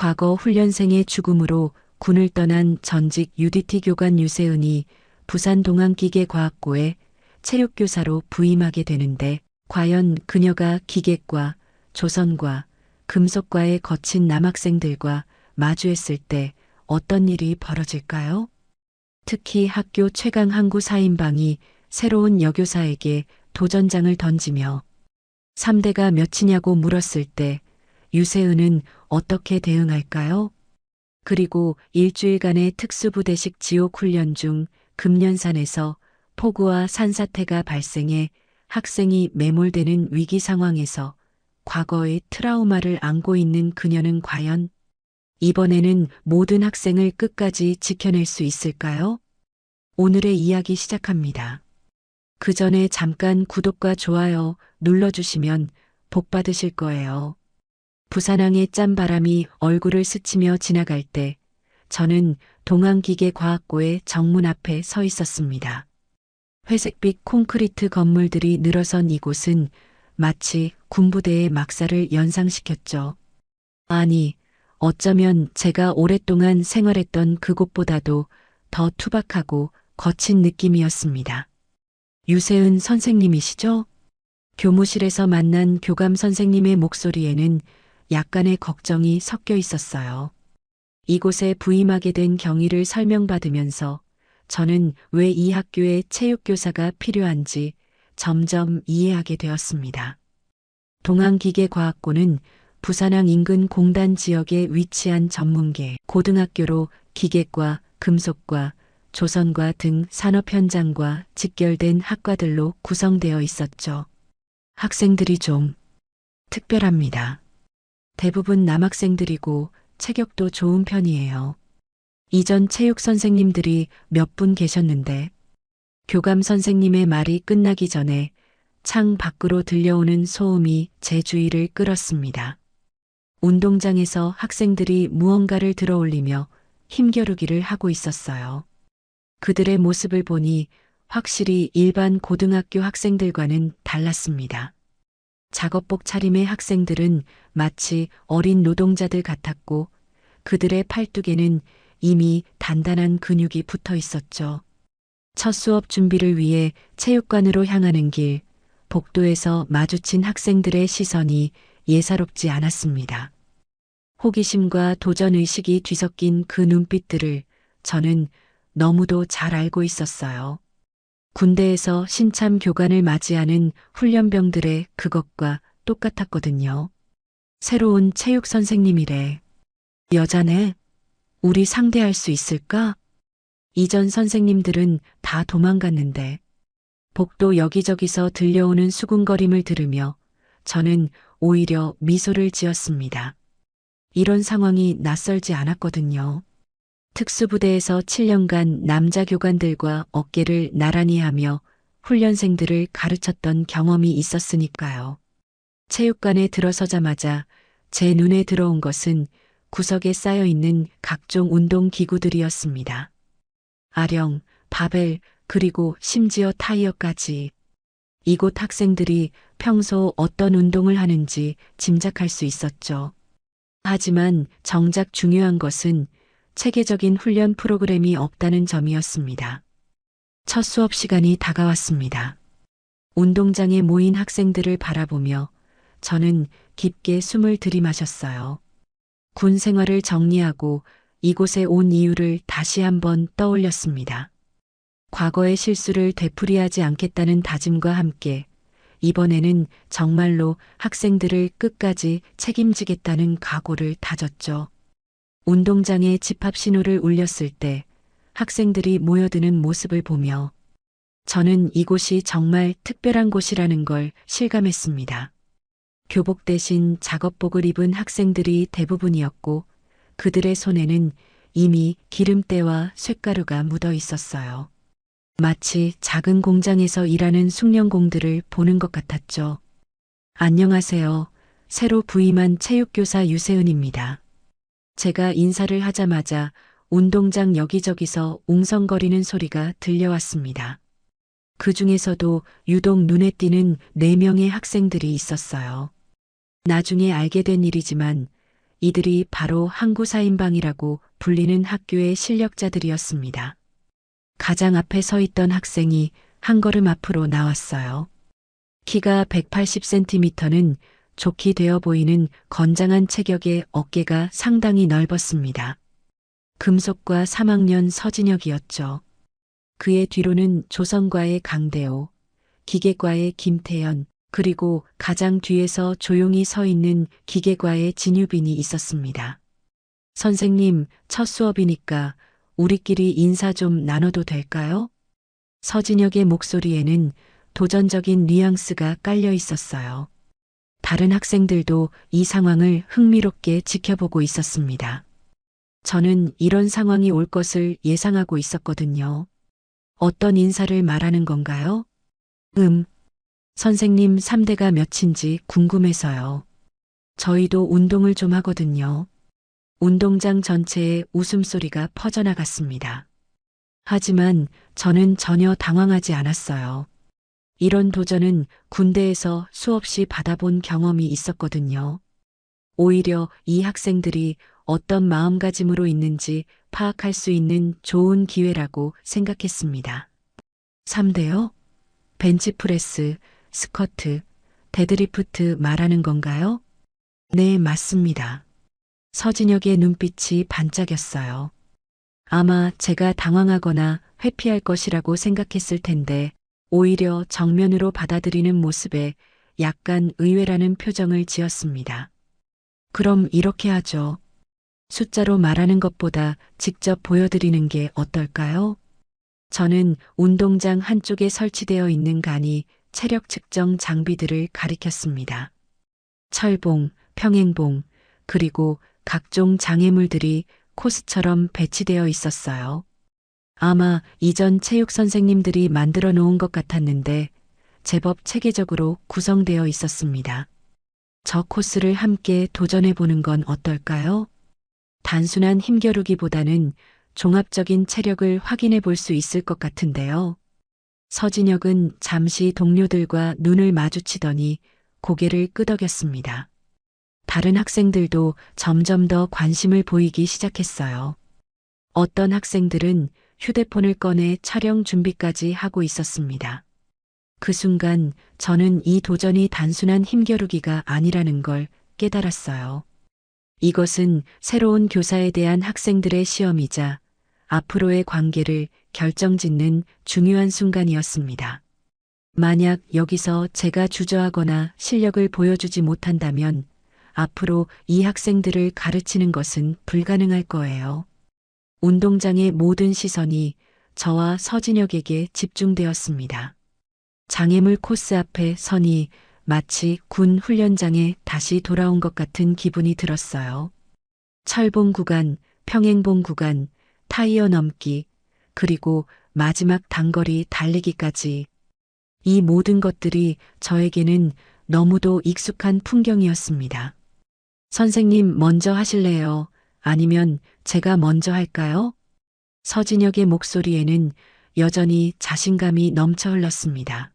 과거 훈련생의 죽음으로 군을 떠난 전직 UDT 교관 유세은이 부산 동안기계과학고에 체육교사로 부임하게 되는데 과연 그녀가 기계과 조선과 금속과의 거친 남학생들과 마주했을 때 어떤 일이 벌어질까요? 특히 학교 최강 항구 4인방이 새로운 여교사에게 도전장을 던지며 3대가 몇이냐고 물었을 때 유세은은 어떻게 대응할까요? 그리고 일주일간의 특수부대식 지옥 훈련 중 금년산에서 폭우와 산사태가 발생해 학생이 매몰되는 위기 상황에서 과거의 트라우마를 안고 있는 그녀는 과연 이번에는 모든 학생을 끝까지 지켜낼 수 있을까요? 오늘의 이야기 시작합니다. 그 전에 잠깐 구독과 좋아요 눌러주시면 복 받으실 거예요. 부산항의 짠바람이 얼굴을 스치며 지나갈 때 저는 동안기계과학고의 정문 앞에 서 있었습니다. 회색빛 콘크리트 건물들이 늘어선 이곳은 마치 군부대의 막사를 연상시켰죠. 아니, 어쩌면 제가 오랫동안 생활했던 그곳보다도 더 투박하고 거친 느낌이었습니다. 유세은 선생님이시죠? 교무실에서 만난 교감 선생님의 목소리에는 약간의 걱정이 섞여 있었어요. 이곳에 부임하게 된 경위를 설명받으면서 저는 왜 이 학교에 체육교사가 필요한지 점점 이해하게 되었습니다. 동안기계과학고는 부산항 인근 공단 지역에 위치한 전문계 고등학교로 기계과, 금속과, 조선과 등 산업 현장과 직결된 학과들로 구성되어 있었죠. 학생들이 좀 특별합니다. 대부분 남학생들이고 체격도 좋은 편이에요. 이전 체육 선생님들이 몇 분 계셨는데 교감 선생님의 말이 끝나기 전에 창 밖으로 들려오는 소음이 제 주의를 끌었습니다. 운동장에서 학생들이 무언가를 들어올리며 힘겨루기를 하고 있었어요. 그들의 모습을 보니 확실히 일반 고등학교 학생들과는 달랐습니다. 작업복 차림의 학생들은 마치 어린 노동자들 같았고 그들의 팔뚝에는 이미 단단한 근육이 붙어 있었죠. 첫 수업 준비를 위해 체육관으로 향하는 길, 복도에서 마주친 학생들의 시선이 예사롭지 않았습니다. 호기심과 도전의식이 뒤섞인 그 눈빛들을 저는 너무도 잘 알고 있었어요. 군대에서 신참 교관을 맞이하는 훈련병들의 그것과 똑같았거든요. 새로운 체육 선생님이래. 여자네? 우리 상대할 수 있을까? 이전 선생님들은 다 도망갔는데 복도 여기저기서 들려오는 수군거림을 들으며 저는 오히려 미소를 지었습니다. 이런 상황이 낯설지 않았거든요. 특수부대에서 7년간 남자 교관들과 어깨를 나란히 하며 훈련생들을 가르쳤던 경험이 있었으니까요. 체육관에 들어서자마자 제 눈에 들어온 것은 구석에 쌓여있는 각종 운동기구들이었습니다. 아령, 바벨, 그리고 심지어 타이어까지. 이곳 학생들이 평소 어떤 운동을 하는지 짐작할 수 있었죠. 하지만 정작 중요한 것은 체계적인 훈련 프로그램이 없다는 점이었습니다. 첫 수업 시간이 다가왔습니다. 운동장에 모인 학생들을 바라보며 저는 깊게 숨을 들이마셨어요. 군 생활을 정리하고 이곳에 온 이유를 다시 한번 떠올렸습니다. 과거의 실수를 되풀이하지 않겠다는 다짐과 함께 이번에는 정말로 학생들을 끝까지 책임지겠다는 각오를 다졌죠. 운동장에 집합 신호를 울렸을 때 학생들이 모여드는 모습을 보며 저는 이곳이 정말 특별한 곳이라는 걸 실감했습니다. 교복 대신 작업복을 입은 학생들이 대부분이었고 그들의 손에는 이미 기름때와 쇳가루가 묻어 있었어요. 마치 작은 공장에서 일하는 숙련공들을 보는 것 같았죠. 안녕하세요. 새로 부임한 체육교사 유세은입니다. 제가 인사를 하자마자 운동장 여기저기서 웅성거리는 소리가 들려왔습니다. 그 중에서도 유독 눈에 띄는 4명의 학생들이 있었어요. 나중에 알게 된 일이지만 이들이 바로 항구사인방이라고 불리는 학교의 실력자들이었습니다. 가장 앞에 서 있던 학생이 한 걸음 앞으로 나왔어요. 키가 180cm는 좋게 되어 보이는 건장한 체격에 어깨가 상당히 넓었습니다. 금속과 3학년 서진혁이었죠. 그의 뒤로는 조선과의 강대호, 기계과의 김태연, 그리고 가장 뒤에서 조용히 서 있는 기계과의 진유빈이 있었습니다. 선생님, 첫 수업이니까 우리끼리 인사 좀 나눠도 될까요? 서진혁의 목소리에는 도전적인 뉘앙스가 깔려 있었어요. 다른 학생들도 이 상황을 흥미롭게 지켜보고 있었습니다. 저는 이런 상황이 올 것을 예상하고 있었거든요. 어떤 인사를 말하는 건가요? 선생님 3대가 몇인지 궁금해서요. 저희도 운동을 좀 하거든요. 운동장 전체에 웃음소리가 퍼져나갔습니다. 하지만 저는 전혀 당황하지 않았어요. 이런 도전은 군대에서 수없이 받아본 경험이 있었거든요. 오히려 이 학생들이 어떤 마음가짐으로 있는지 파악할 수 있는 좋은 기회라고 생각했습니다. 3대요? 벤치프레스, 스쿼트, 데드리프트 말하는 건가요? 네, 맞습니다. 서진혁의 눈빛이 반짝였어요. 아마 제가 당황하거나 회피할 것이라고 생각했을 텐데 오히려 정면으로 받아들이는 모습에 약간 의외라는 표정을 지었습니다. 그럼 이렇게 하죠. 숫자로 말하는 것보다 직접 보여드리는 게 어떨까요? 저는 운동장 한쪽에 설치되어 있는 간이 체력 측정 장비들을 가리켰습니다. 철봉, 평행봉, 그리고 각종 장애물들이 코스처럼 배치되어 있었어요. 아마 이전 체육 선생님들이 만들어 놓은 것 같았는데 제법 체계적으로 구성되어 있었습니다. 저 코스를 함께 도전해 보는 건 어떨까요? 단순한 힘겨루기보다는 종합적인 체력을 확인해 볼 수 있을 것 같은데요. 서진혁은 잠시 동료들과 눈을 마주치더니 고개를 끄덕였습니다. 다른 학생들도 점점 더 관심을 보이기 시작했어요. 어떤 학생들은 휴대폰을 꺼내 촬영 준비까지 하고 있었습니다. 그 순간 저는 이 도전이 단순한 힘겨루기가 아니라는 걸 깨달았어요. 이것은 새로운 교사에 대한 학생들의 시험이자 앞으로의 관계를 결정짓는 중요한 순간이었습니다. 만약 여기서 제가 주저하거나 실력을 보여주지 못한다면 앞으로 이 학생들을 가르치는 것은 불가능할 거예요. 운동장의 모든 시선이 저와 서진혁에게 집중되었습니다. 장애물 코스 앞에 서니 마치 군 훈련장에 다시 돌아온 것 같은 기분이 들었어요. 철봉 구간, 평행봉 구간, 타이어 넘기, 그리고 마지막 단거리 달리기까지 이 모든 것들이 저에게는 너무도 익숙한 풍경이었습니다. 선생님 먼저 하실래요? 아니면 제가 먼저 할까요? 서진혁의 목소리에는 여전히 자신감이 넘쳐 흘렀습니다.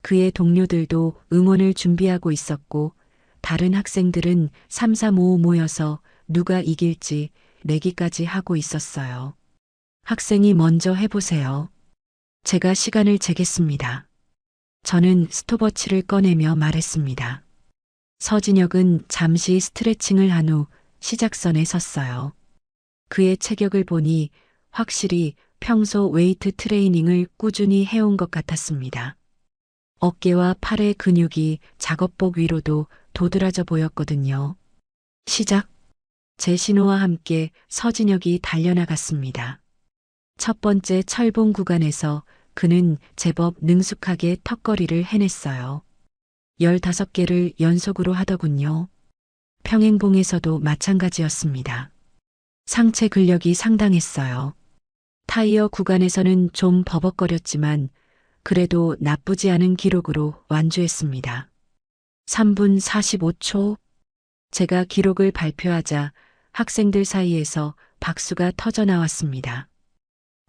그의 동료들도 응원을 준비하고 있었고 다른 학생들은 삼삼오오 모여서 누가 이길지 내기까지 하고 있었어요. 학생이 먼저 해보세요. 제가 시간을 재겠습니다. 저는 스톱워치를 꺼내며 말했습니다. 서진혁은 잠시 스트레칭을 한 후 시작선에 섰어요. 그의 체격을 보니 확실히 평소 웨이트 트레이닝을 꾸준히 해온 것 같았습니다. 어깨와 팔의 근육이 작업복 위로도 도드라져 보였거든요. 시작! 제 신호와 함께 서진혁이 달려나갔습니다. 첫 번째 철봉 구간에서 그는 제법 능숙하게 턱걸이를 해냈어요. 15개를 연속으로 하더군요. 평행봉에서도 마찬가지였습니다. 상체 근력이 상당했어요. 타이어 구간에서는 좀 버벅거렸지만 그래도 나쁘지 않은 기록으로 완주했습니다. 3분 45초. 제가 기록을 발표하자 학생들 사이에서 박수가 터져 나왔습니다.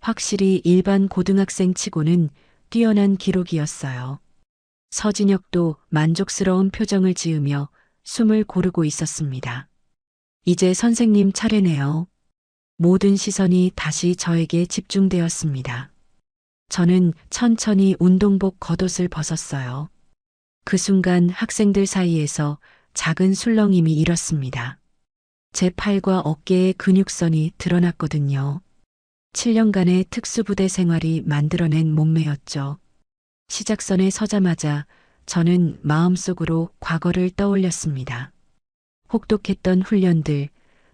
확실히 일반 고등학생 치고는 뛰어난 기록이었어요. 서진혁도 만족스러운 표정을 지으며 숨을 고르고 있었습니다. 이제 선생님 차례네요. 모든 시선이 다시 저에게 집중되었습니다. 저는 천천히 운동복 겉옷을 벗었어요. 그 순간 학생들 사이에서 작은 술렁임이 일었습니다. 제 팔과 어깨의 근육선이 드러났거든요. 7년간의 특수부대 생활이 만들어낸 몸매였죠. 시작선에 서자마자 저는 마음속으로 과거를 떠올렸습니다. 혹독했던 훈련들,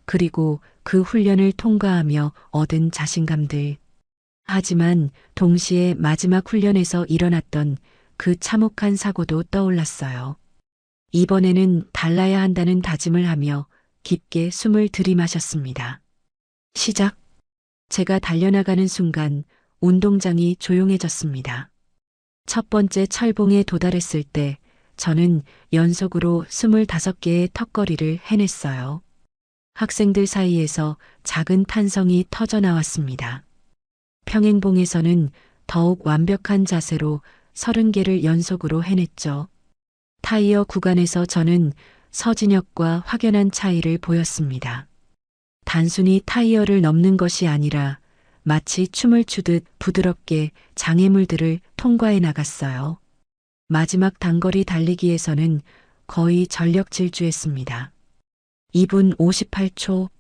그리고 그 훈련을 통과하며 얻은 자신감들. 하지만 동시에 마지막 훈련에서 일어났던 그 참혹한 사고도 떠올랐어요. 이번에는 달라야 한다는 다짐을 하며 깊게 숨을 들이마셨습니다. 시작. 제가 달려나가는 순간 운동장이 조용해졌습니다. 첫 번째 철봉에 도달했을 때 저는 연속으로 25개의 턱걸이를 해냈어요. 학생들 사이에서 작은 탄성이 터져 나왔습니다. 평행봉에서는 더욱 완벽한 자세로 30개를 연속으로 해냈죠. 타이어 구간에서 저는 서진혁과 확연한 차이를 보였습니다. 단순히 타이어를 넘는 것이 아니라 마치 춤을 추듯 부드럽게 장애물들을 통과해 나갔어요. 마지막 단거리 달리기에서는 거의 전력 질주했습니다. 2분 58초.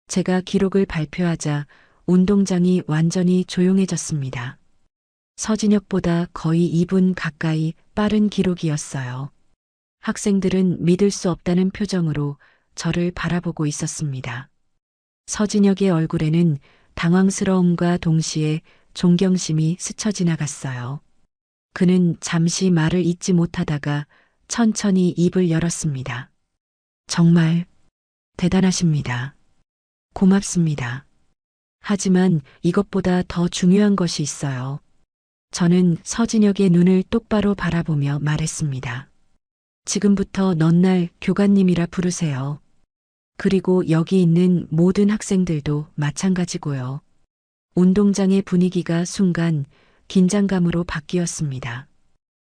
제가 기록을 발표하자 운동장이 완전히 조용해졌습니다. 서진혁보다 거의 2분 가까이 빠른 기록이었어요. 학생들은 믿을 수 없다는 표정으로 저를 바라보고 있었습니다. 서진혁의 얼굴에는 당황스러움과 동시에 존경심이 스쳐 지나갔어요. 그는 잠시 말을 잇지 못하다가 천천히 입을 열었습니다. 정말 대단하십니다. 고맙습니다. 하지만 이것보다 더 중요한 것이 있어요. 저는 서진혁의 눈을 똑바로 바라보며 말했습니다. 지금부터 넌 날 교관님이라 부르세요. 그리고 여기 있는 모든 학생들도 마찬가지고요. 운동장의 분위기가 순간 긴장감으로 바뀌었습니다.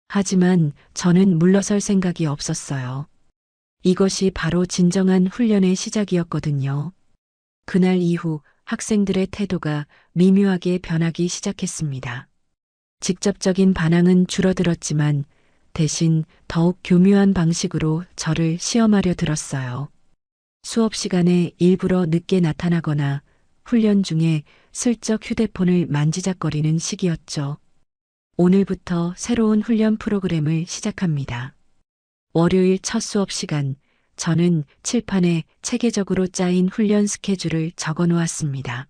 하지만 저는 물러설 생각이 없었어요. 이것이 바로 진정한 훈련의 시작이었거든요. 그날 이후 학생들의 태도가 미묘하게 변하기 시작했습니다. 직접적인 반항은 줄어들었지만 대신 더욱 교묘한 방식으로 저를 시험하려 들었어요. 수업 시간에 일부러 늦게 나타나거나 훈련 중에 슬쩍 휴대폰을 만지작거리는 시기였죠. 오늘부터 새로운 훈련 프로그램을 시작합니다. 월요일 첫 수업 시간, 저는 칠판에 체계적으로 짜인 훈련 스케줄을 적어 놓았습니다.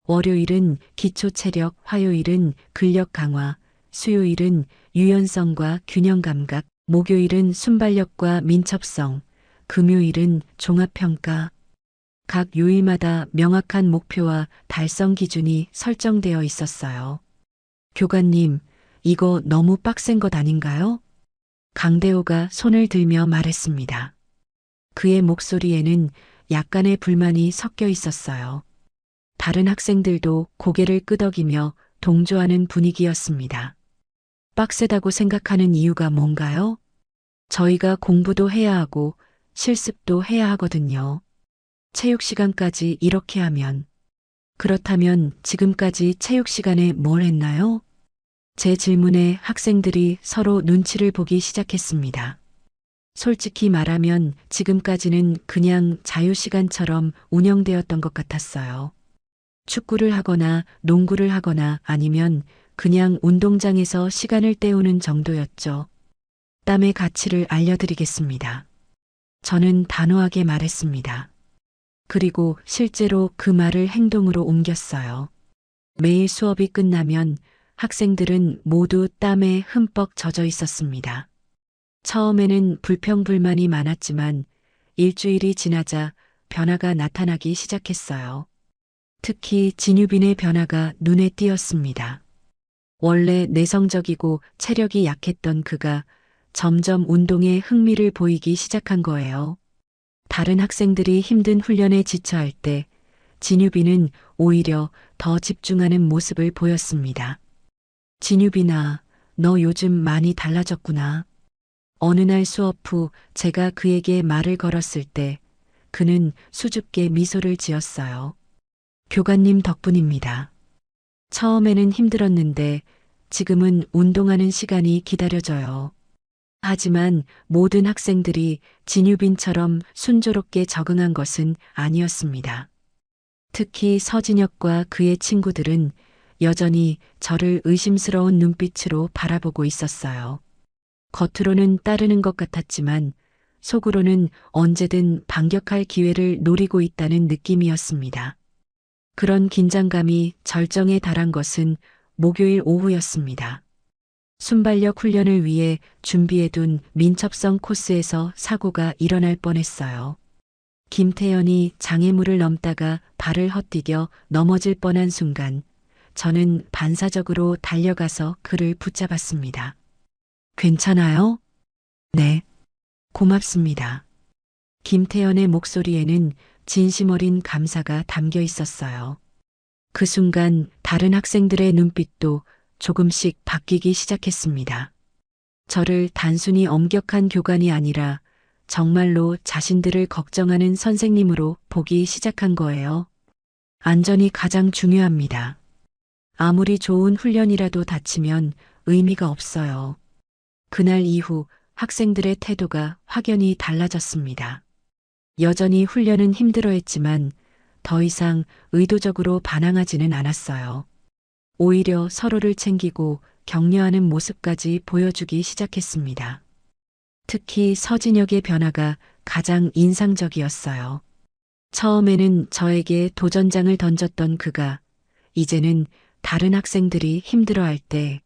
월요일은 기초 체력, 화요일은 근력 강화, 수요일은 유연성과 균형 감각, 목요일은 순발력과 민첩성, 금요일은 종합평가. 각 요일마다 명확한 목표와 달성 기준이 설정되어 있었어요. 교관님, 이거 너무 빡센 것 아닌가요? 강대호가 손을 들며 말했습니다. 그의 목소리에는 약간의 불만이 섞여 있었어요. 다른 학생들도 고개를 끄덕이며 동조하는 분위기였습니다. 빡세다고 생각하는 이유가 뭔가요? 저희가 공부도 해야 하고 실습도 해야 하거든요. 체육 시간까지 이렇게 하면. 그렇다면 지금까지 체육 시간에 뭘 했나요? 제 질문에 학생들이 서로 눈치를 보기 시작했습니다. 솔직히 말하면 지금까지는 그냥 자유시간처럼 운영되었던 것 같았어요. 축구를 하거나 농구를 하거나 아니면 그냥 운동장에서 시간을 때우는 정도였죠. 땀의 가치를 알려드리겠습니다. 저는 단호하게 말했습니다. 그리고 실제로 그 말을 행동으로 옮겼어요. 매일 수업이 끝나면 학생들은 모두 땀에 흠뻑 젖어 있었습니다. 처음에는 불평불만이 많았지만 일주일이 지나자 변화가 나타나기 시작했어요. 특히 진유빈의 변화가 눈에 띄었습니다. 원래 내성적이고 체력이 약했던 그가 점점 운동에 흥미를 보이기 시작한 거예요. 다른 학생들이 힘든 훈련에 지쳐할 때 진유빈은 오히려 더 집중하는 모습을 보였습니다. 진유빈아, 너 요즘 많이 달라졌구나. 어느 날 수업 후 제가 그에게 말을 걸었을 때 그는 수줍게 미소를 지었어요. 교관님 덕분입니다. 처음에는 힘들었는데 지금은 운동하는 시간이 기다려져요. 하지만 모든 학생들이 진유빈처럼 순조롭게 적응한 것은 아니었습니다. 특히 서진혁과 그의 친구들은 여전히 저를 의심스러운 눈빛으로 바라보고 있었어요. 겉으로는 따르는 것 같았지만 속으로는 언제든 반격할 기회를 노리고 있다는 느낌이었습니다. 그런 긴장감이 절정에 달한 것은 목요일 오후였습니다. 순발력 훈련을 위해 준비해둔 민첩성 코스에서 사고가 일어날 뻔했어요. 김태연이 장애물을 넘다가 발을 헛디뎌 넘어질 뻔한 순간 저는 반사적으로 달려가서 그를 붙잡았습니다. 괜찮아요? 네. 고맙습니다. 김태연의 목소리에는 진심 어린 감사가 담겨 있었어요. 그 순간 다른 학생들의 눈빛도 조금씩 바뀌기 시작했습니다. 저를 단순히 엄격한 교관이 아니라 정말로 자신들을 걱정하는 선생님으로 보기 시작한 거예요. 안전이 가장 중요합니다. 아무리 좋은 훈련이라도 다치면 의미가 없어요. 그날 이후 학생들의 태도가 확연히 달라졌습니다. 여전히 훈련은 힘들어했지만 더 이상 의도적으로 반항하지는 않았어요. 오히려 서로를 챙기고 격려하는 모습까지 보여주기 시작했습니다. 특히 서진혁의 변화가 가장 인상적이었어요. 처음에는 저에게 도전장을 던졌던 그가 이제는 다른 학생들이 힘들어할 때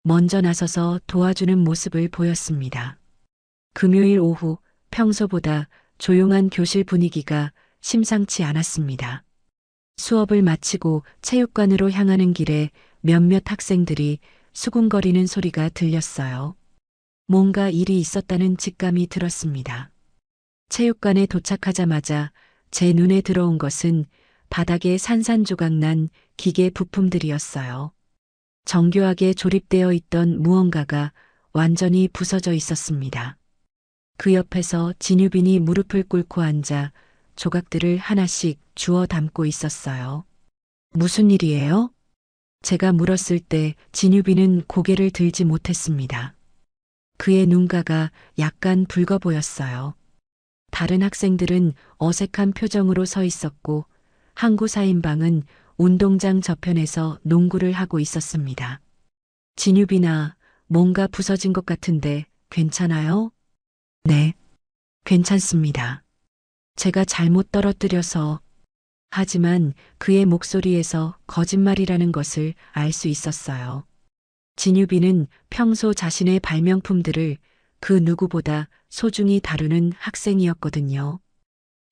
먼저 나서서 도와주는 모습을 보였습니다. 금요일 오후 평소보다 조용한 교실 분위기가 심상치 않았습니다. 수업을 마치고 체육관으로 향하는 길에 몇몇 학생들이 수군거리는 소리가 들렸어요. 뭔가 일이 있었다는 직감이 들었습니다. 체육관에 도착하자마자 제 눈에 들어온 것은 바닥에 산산조각난 기계 부품들이었어요. 정교하게 조립되어 있던 무언가가 완전히 부서져 있었습니다. 그 옆에서 진유빈이 무릎을 꿇고 앉아 조각들을 하나씩 주워 담고 있었어요. 무슨 일이에요? 제가 물었을 때 진유빈은 고개를 들지 못했습니다. 그의 눈가가 약간 붉어 보였어요. 다른 학생들은 어색한 표정으로 서 있었고 항구 4인방은 운동장 저편에서 농구를 하고 있었습니다. 진유빈아, 뭔가 부서진 것 같은데 괜찮아요? 네, 괜찮습니다. 제가 잘못 떨어뜨려서. 하지만 그의 목소리에서 거짓말이라는 것을 알 수 있었어요. 진유빈은 평소 자신의 발명품들을 그 누구보다 소중히 다루는 학생이었거든요.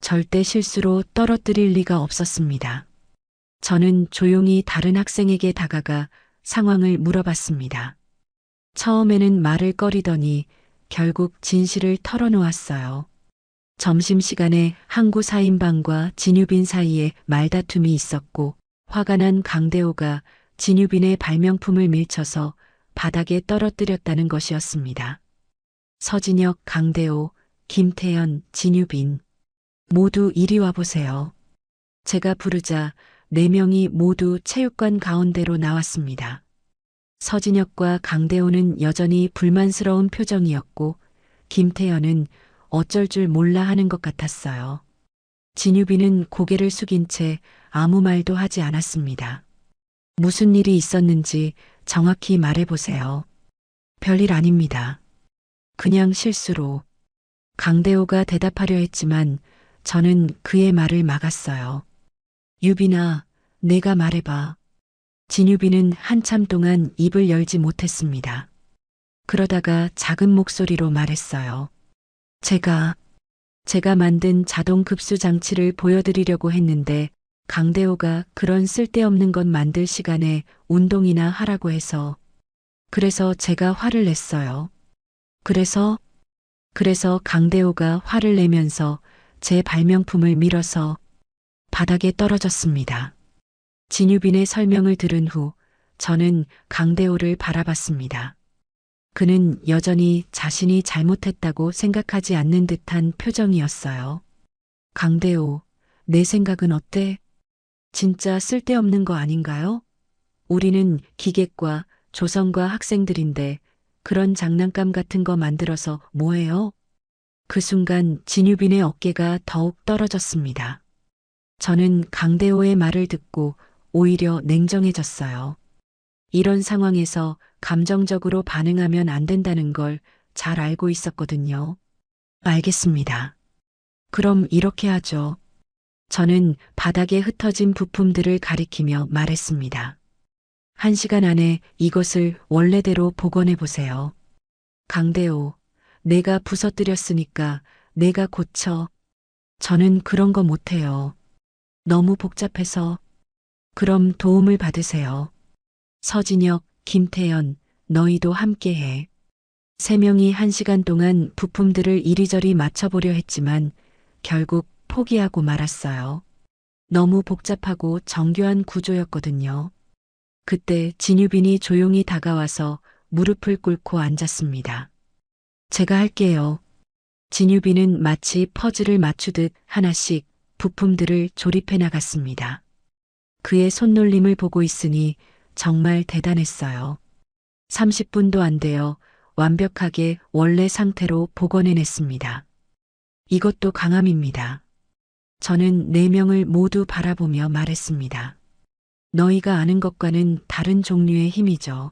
절대 실수로 떨어뜨릴 리가 없었습니다. 저는 조용히 다른 학생에게 다가가 상황을 물어봤습니다. 처음에는 말을 꺼리더니 결국 진실을 털어놓았어요. 점심시간에 항구 4인방과 진유빈 사이에 말다툼이 있었고 화가 난 강대호가 진유빈의 발명품을 밀쳐서 바닥에 떨어뜨렸다는 것이었습니다. 서진혁, 강대호, 김태연, 진유빈 모두 이리 와보세요. 제가 부르자 4명이 모두 체육관 가운데로 나왔습니다. 서진혁과 강대호는 여전히 불만스러운 표정이었고 김태연은 어쩔 줄 몰라 하는 것 같았어요. 진유빈은 고개를 숙인 채 아무 말도 하지 않았습니다. 무슨 일이 있었는지 정확히 말해보세요. 별일 아닙니다. 그냥 실수로. 강대호가 대답하려 했지만 저는 그의 말을 막았어요. 유빈아, 내가 말해봐. 진유빈은 한참 동안 입을 열지 못했습니다. 그러다가 작은 목소리로 말했어요. 제가 만든 자동 급수 장치를 보여드리려고 했는데 강대호가 그런 쓸데없는 것 만들 시간에 운동이나 하라고 해서. 그래서 제가 화를 냈어요. 그래서 강대호가 화를 내면서 제 발명품을 밀어서 바닥에 떨어졌습니다. 진유빈의 설명을 들은 후 저는 강대호를 바라봤습니다. 그는 여전히 자신이 잘못했다고 생각하지 않는 듯한 표정이었어요. 강대호, 내 생각은 어때? 진짜 쓸데없는 거 아닌가요? 우리는 기계과 조선과 학생들인데 그런 장난감 같은 거 만들어서 뭐해요? 그 순간 진유빈의 어깨가 더욱 떨어졌습니다. 저는 강대호의 말을 듣고 오히려 냉정해졌어요. 이런 상황에서 감정적으로 반응하면 안 된다는 걸 잘 알고 있었거든요. 알겠습니다. 그럼 이렇게 하죠. 저는 바닥에 흩어진 부품들을 가리키며 말했습니다. 1시간 안에 이것을 원래대로 복원해 보세요. 강대호, 내가 부서뜨렸으니까 내가 고쳐. 저는 그런 거 못해요. 너무 복잡해서. 그럼 도움을 받으세요. 서진혁, 김태연, 너희도 함께해. 3명이 1시간 동안 부품들을 이리저리 맞춰보려 했지만 결국 포기하고 말았어요. 너무 복잡하고 정교한 구조였거든요. 그때 진유빈이 조용히 다가와서 무릎을 꿇고 앉았습니다. 제가 할게요. 진유빈은 마치 퍼즐을 맞추듯 하나씩 부품들을 조립해 나갔습니다. 그의 손놀림을 보고 있으니 정말 대단했어요. 30분도 안 되어 완벽하게 원래 상태로 복원해냈습니다. 이것도 강함입니다. 저는 4명을 모두 바라보며 말했습니다. 너희가 아는 것과는 다른 종류의 힘이죠.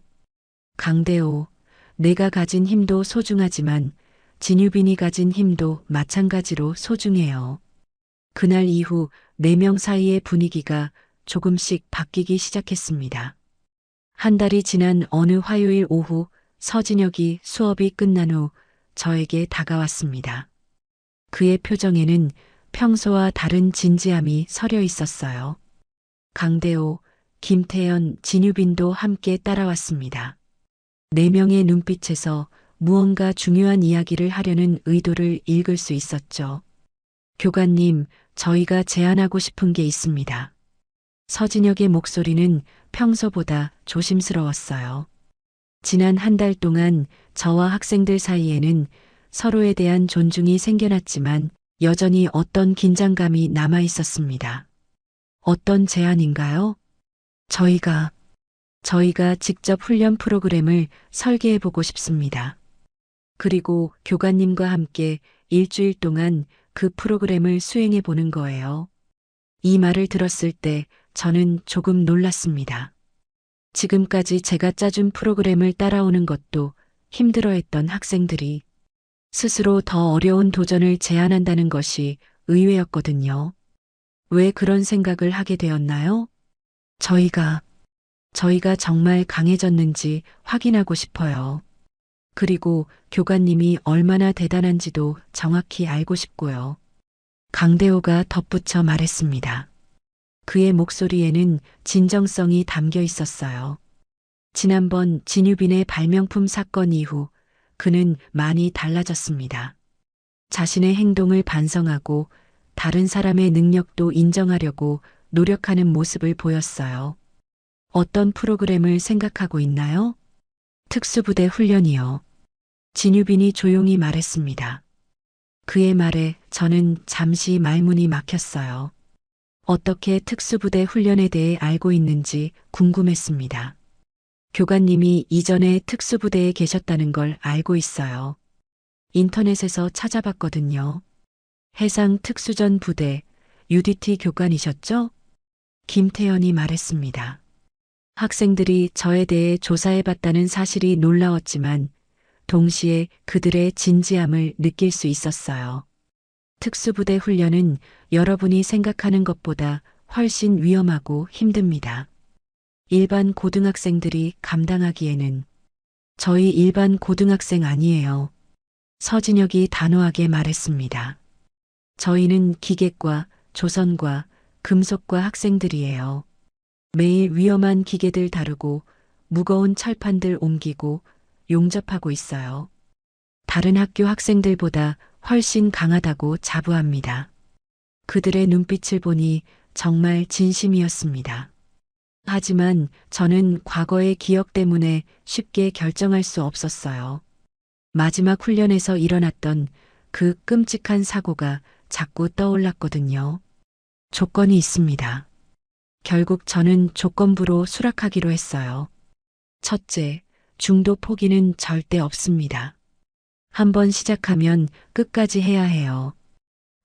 강대호, 내가 가진 힘도 소중하지만 진유빈이 가진 힘도 마찬가지로 소중해요. 그날 이후 4명 사이의 분위기가 조금씩 바뀌기 시작했습니다. 한 달이 지난 어느 화요일 오후 서진혁이 수업이 끝난 후 저에게 다가왔습니다. 그의 표정에는 평소와 다른 진지함이 서려 있었어요. 강대호, 김태연, 진유빈도 함께 따라왔습니다. 4명의 눈빛에서 무언가 중요한 이야기를 하려는 의도를 읽을 수 있었죠. 교관님, 저희가 제안하고 싶은 게 있습니다. 서진혁의 목소리는 평소보다 조심스러웠어요. 지난 한 달 동안 저와 학생들 사이에는 서로에 대한 존중이 생겨났지만 여전히 어떤 긴장감이 남아 있었습니다. 어떤 제안인가요? 저희가 직접 훈련 프로그램을 설계해 보고 싶습니다. 그리고 교관님과 함께 일주일 동안 그 프로그램을 수행해 보는 거예요. 이 말을 들었을 때 저는 조금 놀랐습니다. 지금까지 제가 짜준 프로그램을 따라오는 것도 힘들어했던 학생들이 스스로 더 어려운 도전을 제안한다는 것이 의외였거든요. 왜 그런 생각을 하게 되었나요? 저희가 정말 강해졌는지 확인하고 싶어요. 그리고 교관님이 얼마나 대단한지도 정확히 알고 싶고요. 강대호가 덧붙여 말했습니다. 그의 목소리에는 진정성이 담겨 있었어요. 지난번 진유빈의 발명품 사건 이후 그는 많이 달라졌습니다. 자신의 행동을 반성하고 다른 사람의 능력도 인정하려고 노력하는 모습을 보였어요. 어떤 프로그램을 생각하고 있나요? 특수부대 훈련이요. 진유빈이 조용히 말했습니다. 그의 말에 저는 잠시 말문이 막혔어요. 어떻게 특수부대 훈련에 대해 알고 있는지 궁금했습니다. 교관님이 이전에 특수부대에 계셨다는 걸 알고 있어요. 인터넷에서 찾아봤거든요. 해상 특수전 부대 UDT 교관이셨죠? 김태연이 말했습니다. 학생들이 저에 대해 조사해봤다는 사실이 놀라웠지만 동시에 그들의 진지함을 느낄 수 있었어요. 특수부대 훈련은 여러분이 생각하는 것보다 훨씬 위험하고 힘듭니다. 일반 고등학생들이 감당하기에는 저희 일반 고등학생 아니에요. 서진혁이 단호하게 말했습니다. 저희는 기계과 조선과 금속과 학생들이에요. 매일 위험한 기계들 다루고 무거운 철판들 옮기고 용접하고 있어요. 다른 학교 학생들보다 훨씬 강하다고 자부합니다. 그들의 눈빛을 보니 정말 진심이었습니다. 하지만 저는 과거의 기억 때문에 쉽게 결정할 수 없었어요. 마지막 훈련에서 일어났던 그 끔찍한 사고가 자꾸 떠올랐거든요. 조건이 있습니다. 결국 저는 조건부로 수락하기로 했어요. 첫째, 중도 포기는 절대 없습니다. 한번 시작하면 끝까지 해야 해요.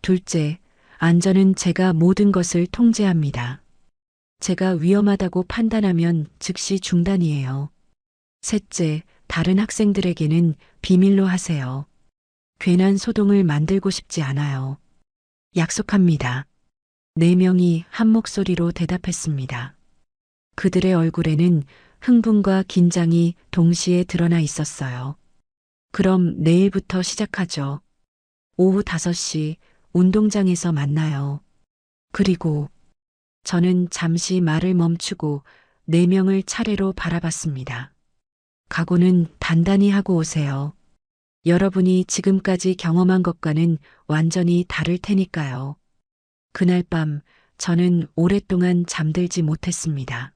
둘째, 안전은 제가 모든 것을 통제합니다. 제가 위험하다고 판단하면 즉시 중단이에요. 셋째, 다른 학생들에게는 비밀로 하세요. 괜한 소동을 만들고 싶지 않아요. 약속합니다. 네 명이 한 목소리로 대답했습니다. 그들의 얼굴에는 흥분과 긴장이 동시에 드러나 있었어요. 그럼 내일부터 시작하죠. 오후 5시 운동장에서 만나요. 그리고 저는 잠시 말을 멈추고 네 명을 차례로 바라봤습니다. 각오는 단단히 하고 오세요. 여러분이 지금까지 경험한 것과는 완전히 다를 테니까요. 그날 밤 저는 오랫동안 잠들지 못했습니다.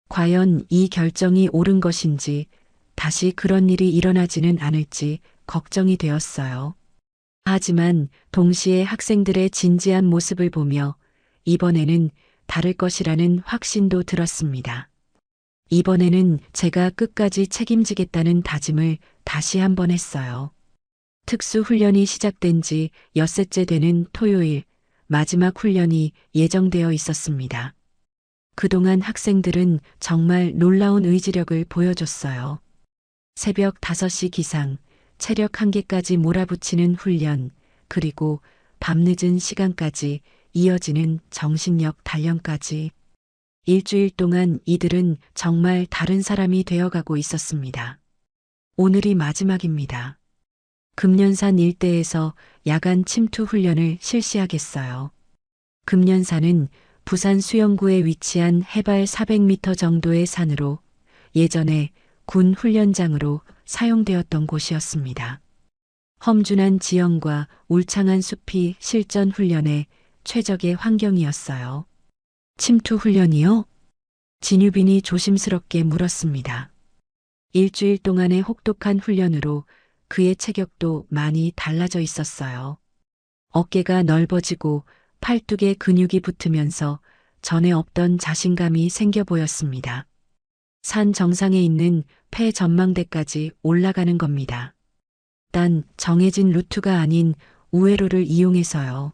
과연 이 결정이 옳은 것인지, 다시 그런 일이 일어나지는 않을지 걱정이 되었어요. 하지만 동시에 학생들의 진지한 모습을 보며 이번에는 다를 것이라는 확신도 들었습니다. 이번에는 제가 끝까지 책임지겠다는 다짐을 다시 한번 했어요. 특수훈련이 시작된 지 엿새째 되는 토요일, 마지막 훈련이 예정되어 있었습니다. 그동안 학생들은 정말 놀라운 의지력을 보여줬어요. 새벽 5시 기상, 체력 한계까지 몰아붙이는 훈련, 그리고 밤늦은 시간까지 이어지는 정신력 단련까지. 일주일 동안 이들은 정말 다른 사람이 되어가고 있었습니다. 오늘이 마지막입니다. 금년산 일대에서 야간 침투 훈련을 실시하겠어요. 금년산은 부산 수영구에 위치한 해발 400m 정도의 산으로 예전에 군 훈련장으로 사용되었던 곳이었습니다. 험준한 지형과 울창한 숲이 실전 훈련의 최적의 환경이었어요. 침투 훈련이요? 진유빈이 조심스럽게 물었습니다. 일주일 동안의 혹독한 훈련으로 그의 체격도 많이 달라져 있었어요. 어깨가 넓어지고 팔뚝에 근육이 붙으면서 전에 없던 자신감이 생겨 보였습니다. 산 정상에 있는 폐 전망대까지 올라가는 겁니다. 단 정해진 루트가 아닌 우회로를 이용해서요.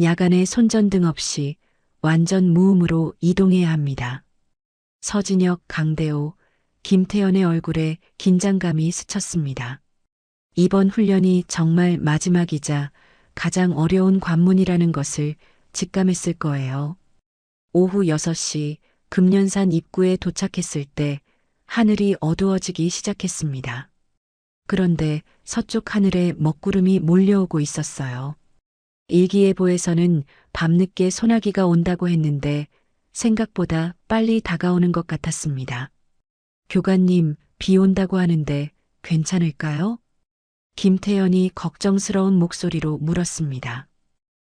야간에 손전등 없이 완전 무음으로 이동해야 합니다. 서진혁, 강대호, 김태현의 얼굴에 긴장감이 스쳤습니다. 이번 훈련이 정말 마지막이자 가장 어려운 관문이라는 것을 직감했을 거예요. 오후 6시 금년산 입구에 도착했을 때 하늘이 어두워지기 시작했습니다. 그런데 서쪽 하늘에 먹구름이 몰려오고 있었어요. 일기예보에서는 밤늦게 소나기가 온다고 했는데 생각보다 빨리 다가오는 것 같았습니다. 교관님, 비 온다고 하는데 괜찮을까요? 김태현이 걱정스러운 목소리로 물었습니다.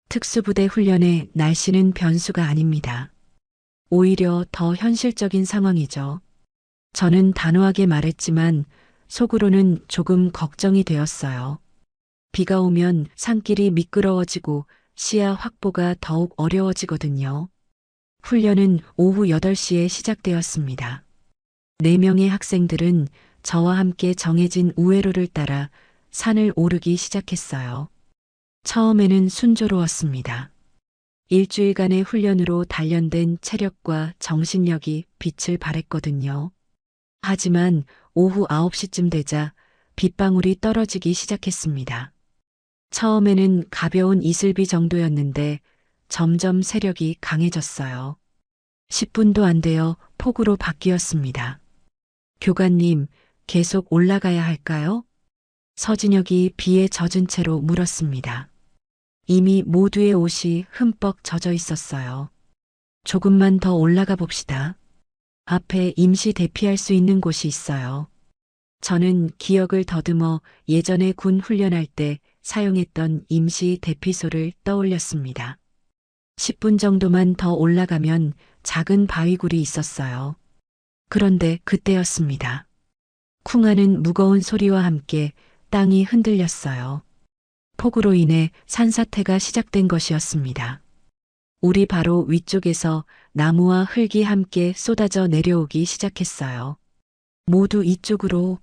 특수부대 훈련에 날씨는 변수가 아닙니다. 오히려 더 현실적인 상황이죠. 저는 단호하게 말했지만 속으로는 조금 걱정이 되었어요. 비가 오면 산길이 미끄러워지고 시야 확보가 더욱 어려워지거든요. 훈련은 오후 8시에 시작되었습니다. 4명의 학생들은 저와 함께 정해진 우회로를 따라 산을 오르기 시작했어요. 처음에는 순조로웠습니다. 일주일간의 훈련으로 단련된 체력과 정신력이 빛을 발했거든요. 하지만 오후 9시쯤 되자 빗방울이 떨어지기 시작했습니다. 처음에는 가벼운 이슬비 정도였는데 점점 세력이 강해졌어요. 10분도 안 되어 폭우로 바뀌었습니다. 교관님, 계속 올라가야 할까요? 서진혁이 비에 젖은 채로 물었습니다. 이미 모두의 옷이 흠뻑 젖어 있었어요. 조금만 더 올라가 봅시다. 앞에 임시 대피할 수 있는 곳이 있어요. 저는 기억을 더듬어 예전에 군 훈련할 때 사용했던 임시 대피소를 떠올렸습니다. 10분 정도만 더 올라가면 작은 바위굴이 있었어요. 그런데 그때였습니다. 쿵 하는 무거운 소리와 함께 땅이 흔들렸어요. 폭우로 인해 산사태가 시작된 것이었습니다. 우리 바로 위쪽에서 나무와 흙이 함께 쏟아져 내려오기 시작했어요. 모두 이쪽으로.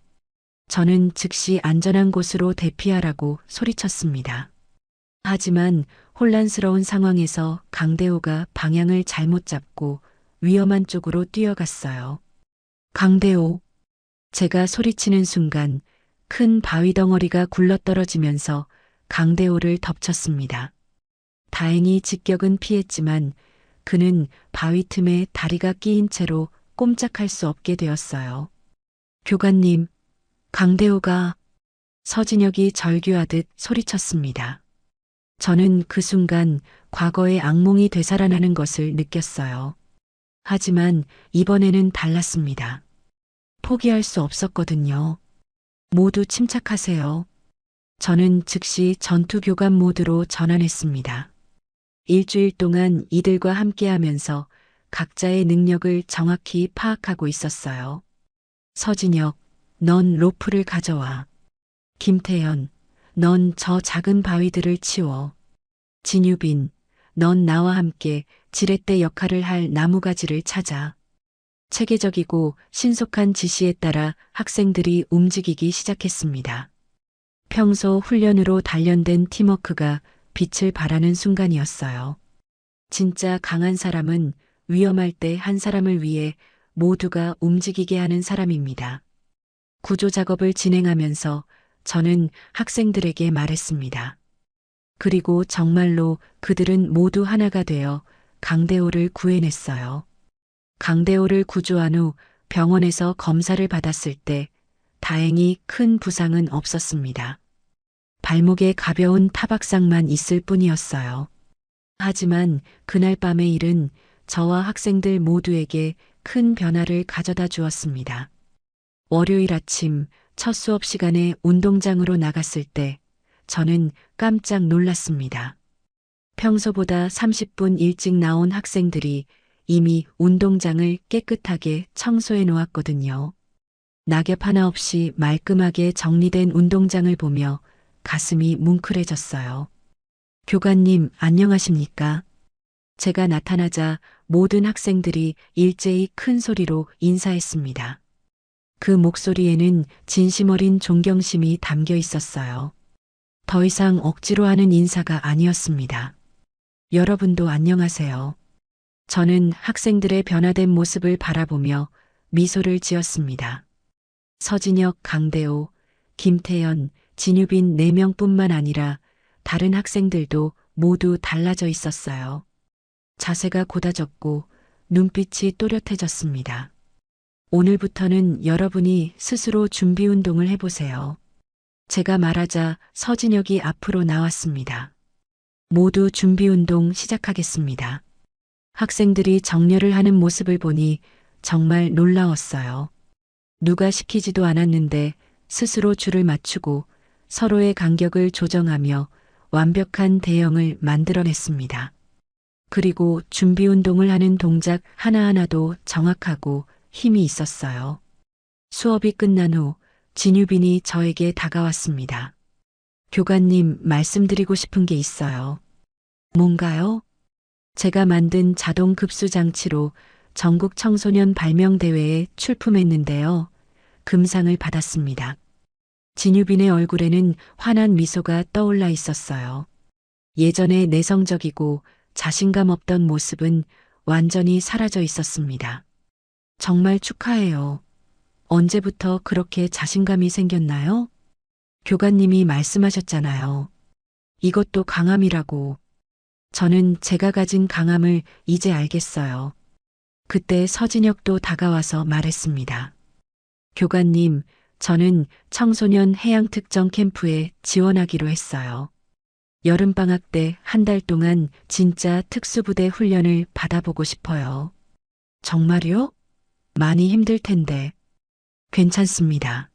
저는 즉시 안전한 곳으로 대피하라고 소리쳤습니다. 하지만 혼란스러운 상황에서 강대호가 방향을 잘못 잡고 위험한 쪽으로 뛰어갔어요. 강대호. 제가 소리치는 순간 큰 바위 덩어리가 굴러떨어지면서 강대호를 덮쳤습니다. 다행히 직격은 피했지만 그는 바위 틈에 다리가 끼인 채로 꼼짝할 수 없게 되었어요. 교관님, 강대호가. 서진혁이 절규하듯 소리쳤습니다. 저는 그 순간 과거의 악몽이 되살아나는 것을 느꼈어요. 하지만 이번에는 달랐습니다. 포기할 수 없었거든요. 모두 침착하세요. 저는 즉시 전투 교관 모드로 전환했습니다. 일주일 동안 이들과 함께하면서 각자의 능력을 정확히 파악하고 있었어요. 서진혁, 넌 로프를 가져와. 김태현, 넌 저 작은 바위들을 치워. 진유빈, 넌 나와 함께 지렛대 역할을 할 나무가지를 찾아. 체계적이고 신속한 지시에 따라 학생들이 움직이기 시작했습니다. 평소 훈련으로 단련된 팀워크가 빛을 발하는 순간이었어요. 진짜 강한 사람은 위험할 때 한 사람을 위해 모두가 움직이게 하는 사람입니다. 구조 작업을 진행하면서 저는 학생들에게 말했습니다. 그리고 정말로 그들은 모두 하나가 되어 강대호를 구해냈어요. 강대호를 구조한 후 병원에서 검사를 받았을 때 다행히 큰 부상은 없었습니다. 발목에 가벼운 타박상만 있을 뿐이었어요. 하지만 그날 밤의 일은 저와 학생들 모두에게 큰 변화를 가져다 주었습니다. 월요일 아침 첫 수업 시간에 운동장으로 나갔을 때 저는 깜짝 놀랐습니다. 평소보다 30분 일찍 나온 학생들이 이미 운동장을 깨끗하게 청소해 놓았거든요. 낙엽 하나 없이 말끔하게 정리된 운동장을 보며 가슴이 뭉클해졌어요. 교관님, 안녕하십니까? 제가 나타나자 모든 학생들이 일제히 큰 소리로 인사했습니다. 그 목소리에는 진심 어린 존경심이 담겨 있었어요. 더 이상 억지로 하는 인사가 아니었습니다. 여러분도 안녕하세요. 저는 학생들의 변화된 모습을 바라보며 미소를 지었습니다. 서진혁, 강대호, 김태연, 진유빈 4명뿐만 아니라 다른 학생들도 모두 달라져 있었어요. 자세가 곧아졌고 눈빛이 또렷해졌습니다. 오늘부터는 여러분이 스스로 준비 운동을 해보세요. 제가 말하자 서진혁이 앞으로 나왔습니다. 모두 준비 운동 시작하겠습니다. 학생들이 정렬을 하는 모습을 보니 정말 놀라웠어요. 누가 시키지도 않았는데 스스로 줄을 맞추고 서로의 간격을 조정하며 완벽한 대형을 만들어냈습니다. 그리고 준비 운동을 하는 동작 하나하나도 정확하고 힘이 있었어요. 수업이 끝난 후 진유빈이 저에게 다가왔습니다. 교관님, 말씀드리고 싶은 게 있어요. 뭔가요? 제가 만든 자동 급수 장치로 전국 청소년 발명 대회에 출품했는데요. 금상을 받았습니다. 진유빈의 얼굴에는 환한 미소가 떠올라 있었어요. 예전에 내성적이고 자신감 없던 모습은 완전히 사라져 있었습니다. 정말 축하해요. 언제부터 그렇게 자신감이 생겼나요? 교관님이 말씀하셨잖아요. 이것도 강함이라고. 저는 제가 가진 강함을 이제 알겠어요. 그때 서진혁도 다가와서 말했습니다. 교관님, 저는 청소년 해양 특정 캠프에 지원하기로 했어요. 여름방학 때 한 달 동안 진짜 특수부대 훈련을 받아보고 싶어요. 정말요? 많이 힘들 텐데. 괜찮습니다.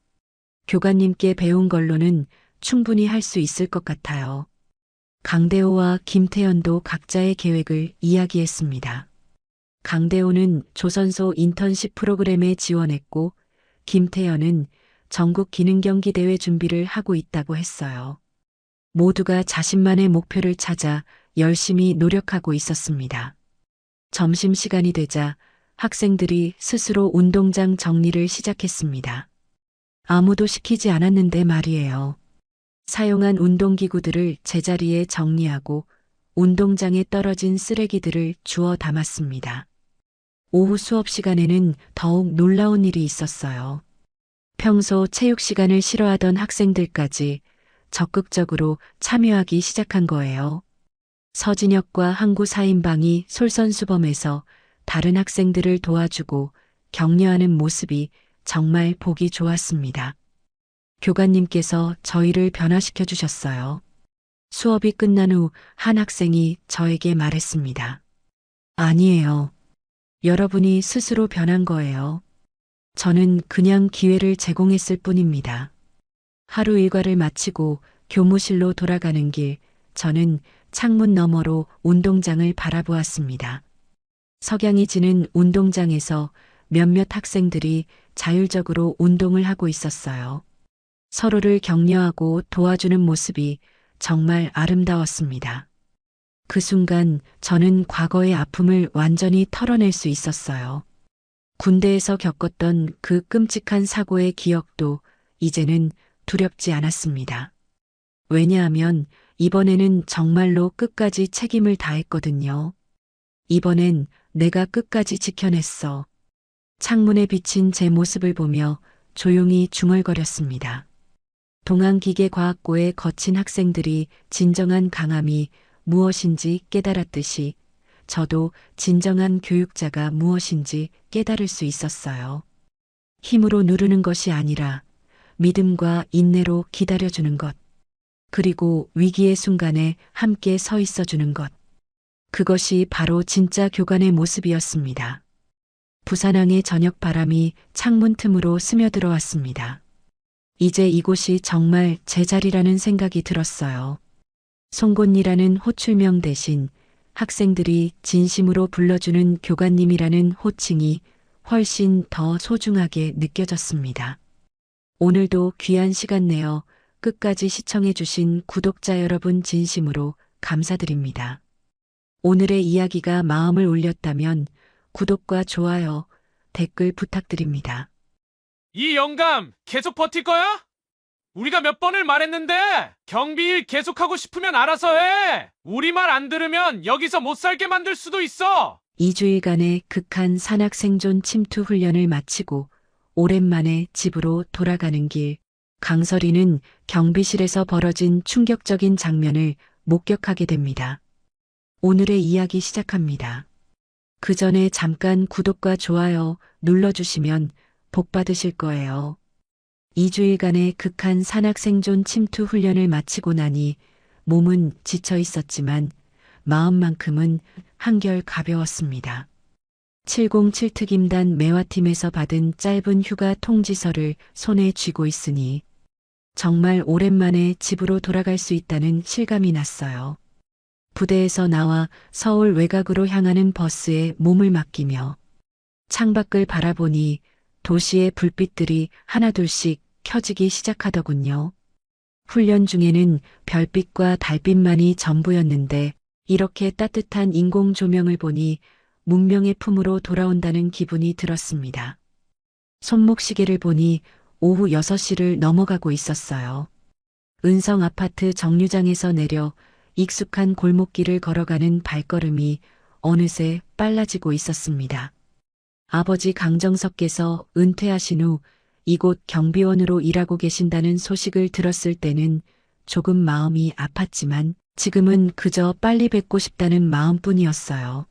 교관님께 배운 걸로는 충분히 할 수 있을 것 같아요. 강대호와 김태현도 각자의 계획을 이야기했습니다. 강대호는 조선소 인턴십 프로그램에 지원했고 김태현은 전국 기능경기 대회 준비를 하고 있다고 했어요. 모두가 자신만의 목표를 찾아 열심히 노력하고 있었습니다. 점심시간이 되자 학생들이 스스로 운동장 정리를 시작했습니다. 아무도 시키지 않았는데 말이에요. 사용한 운동기구들을 제자리에 정리하고 운동장에 떨어진 쓰레기들을 주워 담았습니다. 오후 수업 시간에는 더욱 놀라운 일이 있었어요. 평소 체육 시간을 싫어하던 학생들까지 적극적으로 참여하기 시작한 거예요. 서진혁과 항구 4인방이 솔선수범해서 다른 학생들을 도와주고 격려하는 모습이 정말 보기 좋았습니다. 교관님께서 저희를 변화시켜 주셨어요. 수업이 끝난 후 한 학생이 저에게 말했습니다. 아니에요. 여러분이 스스로 변한 거예요. 저는 그냥 기회를 제공했을 뿐입니다. 하루 일과를 마치고 교무실로 돌아가는 길, 저는 창문 너머로 운동장을 바라보았습니다. 석양이 지는 운동장에서 몇몇 학생들이 자율적으로 운동을 하고 있었어요. 서로를 격려하고 도와주는 모습이 정말 아름다웠습니다. 그 순간 저는 과거의 아픔을 완전히 털어낼 수 있었어요. 군대에서 겪었던 그 끔찍한 사고의 기억도 이제는 두렵지 않았습니다. 왜냐하면 이번에는 정말로 끝까지 책임을 다했거든요. 이번엔 내가 끝까지 지켜냈어. 창문에 비친 제 모습을 보며 조용히 중얼거렸습니다. 동안기계과학고의 거친 학생들이 진정한 강함이 무엇인지 깨달았듯이 저도 진정한 교육자가 무엇인지 깨달을 수 있었어요. 힘으로 누르는 것이 아니라 믿음과 인내로 기다려주는 것, 그리고 위기의 순간에 함께 서 있어주는 것. 그것이 바로 진짜 교관의 모습이었습니다. 부산항의 저녁 바람이 창문 틈으로 스며들어왔습니다. 이제 이곳이 정말 제 자리라는 생각이 들었어요. 송곳니라는 호출명 대신 학생들이 진심으로 불러주는 교관님이라는 호칭이 훨씬 더 소중하게 느껴졌습니다. 오늘도 귀한 시간 내어 끝까지 시청해주신 구독자 여러분 진심으로 감사드립니다. 오늘의 이야기가 마음을 울렸다면 구독과 좋아요, 댓글 부탁드립니다. 이 영감 계속 버틸 거야? 우리가 몇 번을 말했는데 경비일 계속하고 싶으면 알아서 해. 우리 말 안 들으면 여기서 못 살게 만들 수도 있어. 2주일간의 극한 산악 생존 침투 훈련을 마치고 오랜만에 집으로 돌아가는 길, 강설이는 경비실에서 벌어진 충격적인 장면을 목격하게 됩니다. 오늘의 이야기 시작합니다. 그 전에 잠깐 구독과 좋아요 눌러주시면 복 받으실 거예요. 2주일간의 극한 산악 생존 침투 훈련을 마치고 나니 몸은 지쳐 있었지만 마음만큼은 한결 가벼웠습니다. 707특임단 매화팀에서 받은 짧은 휴가 통지서를 손에 쥐고 있으니 정말 오랜만에 집으로 돌아갈 수 있다는 실감이 났어요. 부대에서 나와 서울 외곽으로 향하는 버스에 몸을 맡기며 창밖을 바라보니 도시의 불빛들이 하나둘씩 켜지기 시작하더군요. 훈련 중에는 별빛과 달빛만이 전부였는데 이렇게 따뜻한 인공 조명을 보니 문명의 품으로 돌아온다는 기분이 들었습니다. 손목시계를 보니 오후 6시를 넘어가고 있었어요. 은성 아파트 정류장에서 내려 익숙한 골목길을 걸어가는 발걸음이 어느새 빨라지고 있었습니다. 아버지 강정석께서 은퇴하신 후 이곳 경비원으로 일하고 계신다는 소식을 들었을 때는 조금 마음이 아팠지만 지금은 그저 빨리 뵙고 싶다는 마음뿐이었어요.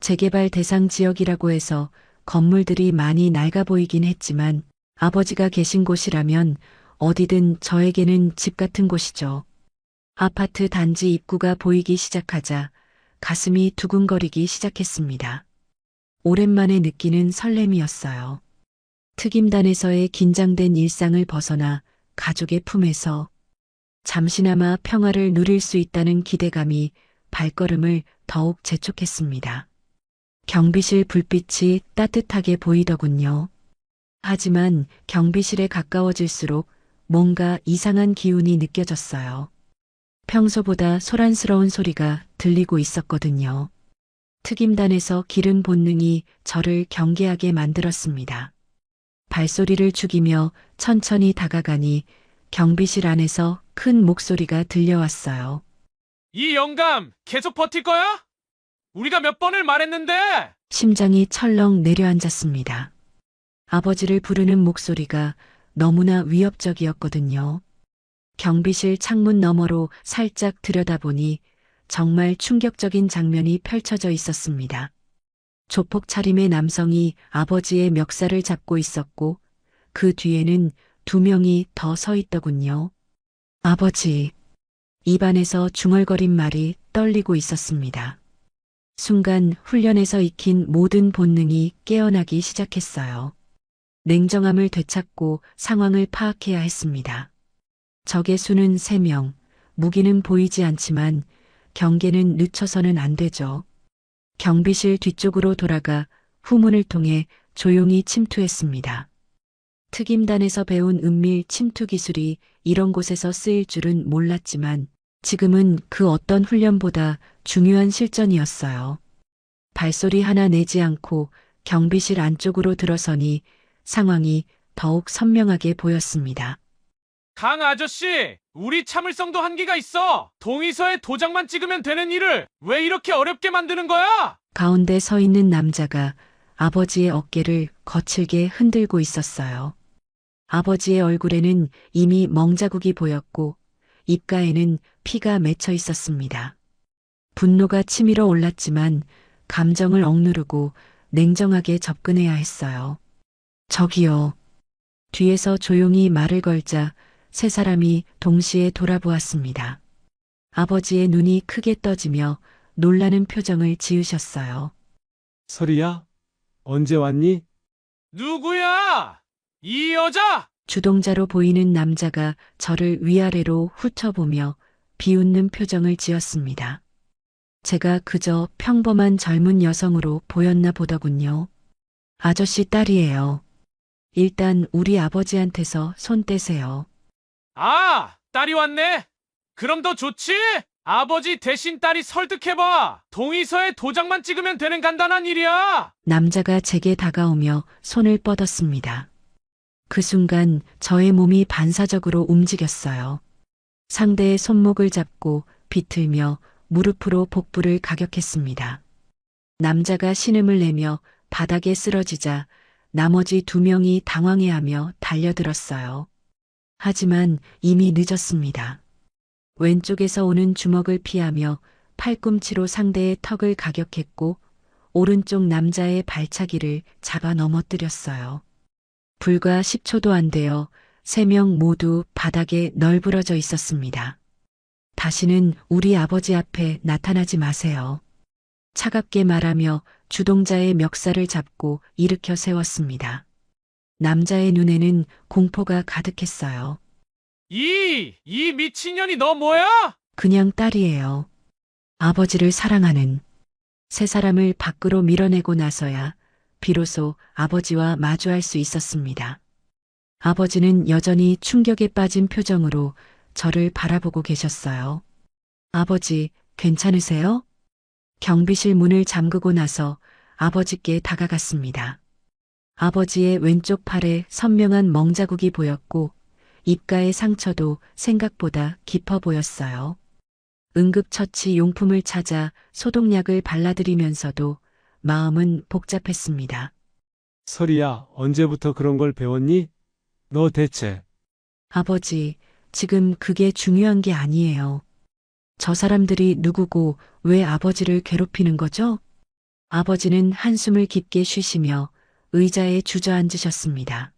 재개발 대상 지역이라고 해서 건물들이 많이 낡아 보이긴 했지만 아버지가 계신 곳이라면 어디든 저에게는 집 같은 곳이죠. 아파트 단지 입구가 보이기 시작하자 가슴이 두근거리기 시작했습니다. 오랜만에 느끼는 설렘이었어요. 특임단에서의 긴장된 일상을 벗어나 가족의 품에서 잠시나마 평화를 누릴 수 있다는 기대감이 발걸음을 더욱 재촉했습니다. 경비실 불빛이 따뜻하게 보이더군요. 하지만 경비실에 가까워질수록 뭔가 이상한 기운이 느껴졌어요. 평소보다 소란스러운 소리가 들리고 있었거든요. 특임단에서 기른 본능이 저를 경계하게 만들었습니다. 발소리를 죽이며 천천히 다가가니 경비실 안에서 큰 목소리가 들려왔어요. 이 영감, 계속 버틸 거야? 우리가 몇 번을 말했는데! 심장이 철렁 내려앉았습니다. 아버지를 부르는 목소리가 너무나 위협적이었거든요. 경비실 창문 너머로 살짝 들여다보니 정말 충격적인 장면이 펼쳐져 있었습니다. 조폭 차림의 남성이 아버지의 멱살을 잡고 있었고 그 뒤에는 2명이 더 서 있더군요. 아버지. 입안에서 중얼거린 말이 떨리고 있었습니다. 순간 훈련에서 익힌 모든 본능이 깨어나기 시작했어요. 냉정함을 되찾고 상황을 파악해야 했습니다. 적의 수는 3명, 무기는 보이지 않지만 경계는 늦춰서는 안 되죠. 경비실 뒤쪽으로 돌아가 후문을 통해 조용히 침투했습니다. 특임단에서 배운 은밀 침투 기술이 이런 곳에서 쓰일 줄은 몰랐지만 지금은 그 어떤 훈련보다 중요한 실전이었어요. 발소리 하나 내지 않고 경비실 안쪽으로 들어서니 상황이 더욱 선명하게 보였습니다. 강 아저씨, 우리 참을성도 한계가 있어. 동의서에 도장만 찍으면 되는 일을 왜 이렇게 어렵게 만드는 거야? 가운데 서 있는 남자가 아버지의 어깨를 거칠게 흔들고 있었어요. 아버지의 얼굴에는 이미 멍자국이 보였고 입가에는 피가 맺혀 있었습니다. 분노가 치밀어 올랐지만 감정을 억누르고 냉정하게 접근해야 했어요. 저기요. 뒤에서 조용히 말을 걸자 3사람이 동시에 돌아보았습니다. 아버지의 눈이 크게 떠지며 놀라는 표정을 지으셨어요. 설이야? 언제 왔니? 누구야? 이 여자! 주동자로 보이는 남자가 저를 위아래로 훑어보며 비웃는 표정을 지었습니다. 제가 그저 평범한 젊은 여성으로 보였나 보더군요. 아저씨 딸이에요. 일단 우리 아버지한테서 손 떼세요. 아, 딸이 왔네. 그럼 더 좋지? 아버지 대신 딸이 설득해봐. 동의서에 도장만 찍으면 되는 간단한 일이야. 남자가 제게 다가오며 손을 뻗었습니다. 그 순간 저의 몸이 반사적으로 움직였어요. 상대의 손목을 잡고 비틀며 무릎으로 복부를 가격했습니다. 남자가 신음을 내며 바닥에 쓰러지자 나머지 2명이 당황해하며 달려들었어요. 하지만 이미 늦었습니다. 왼쪽에서 오는 주먹을 피하며 팔꿈치로 상대의 턱을 가격했고 오른쪽 남자의 발차기를 잡아 넘어뜨렸어요. 불과 10초도 안 되어 3명 모두 바닥에 널브러져 있었습니다. 다시는 우리 아버지 앞에 나타나지 마세요. 차갑게 말하며 주동자의 멱살을 잡고 일으켜 세웠습니다. 남자의 눈에는 공포가 가득했어요. 이 미친년이 너 뭐야? 그냥 딸이에요. 아버지를 사랑하는. 3사람을 밖으로 밀어내고 나서야 비로소 아버지와 마주할 수 있었습니다. 아버지는 여전히 충격에 빠진 표정으로 저를 바라보고 계셨어요. 아버지, 괜찮으세요? 경비실 문을 잠그고 나서 아버지께 다가갔습니다. 아버지의 왼쪽 팔에 선명한 멍자국이 보였고 입가의 상처도 생각보다 깊어 보였어요. 응급처치 용품을 찾아 소독약을 발라드리면서도 마음은 복잡했습니다. 설이야, 언제부터 그런 걸 배웠니? 너 대체. 아버지, 지금 그게 중요한 게 아니에요. 저 사람들이 누구고 왜 아버지를 괴롭히는 거죠? 아버지는 한숨을 깊게 쉬시며 의자에 주저앉으셨습니다.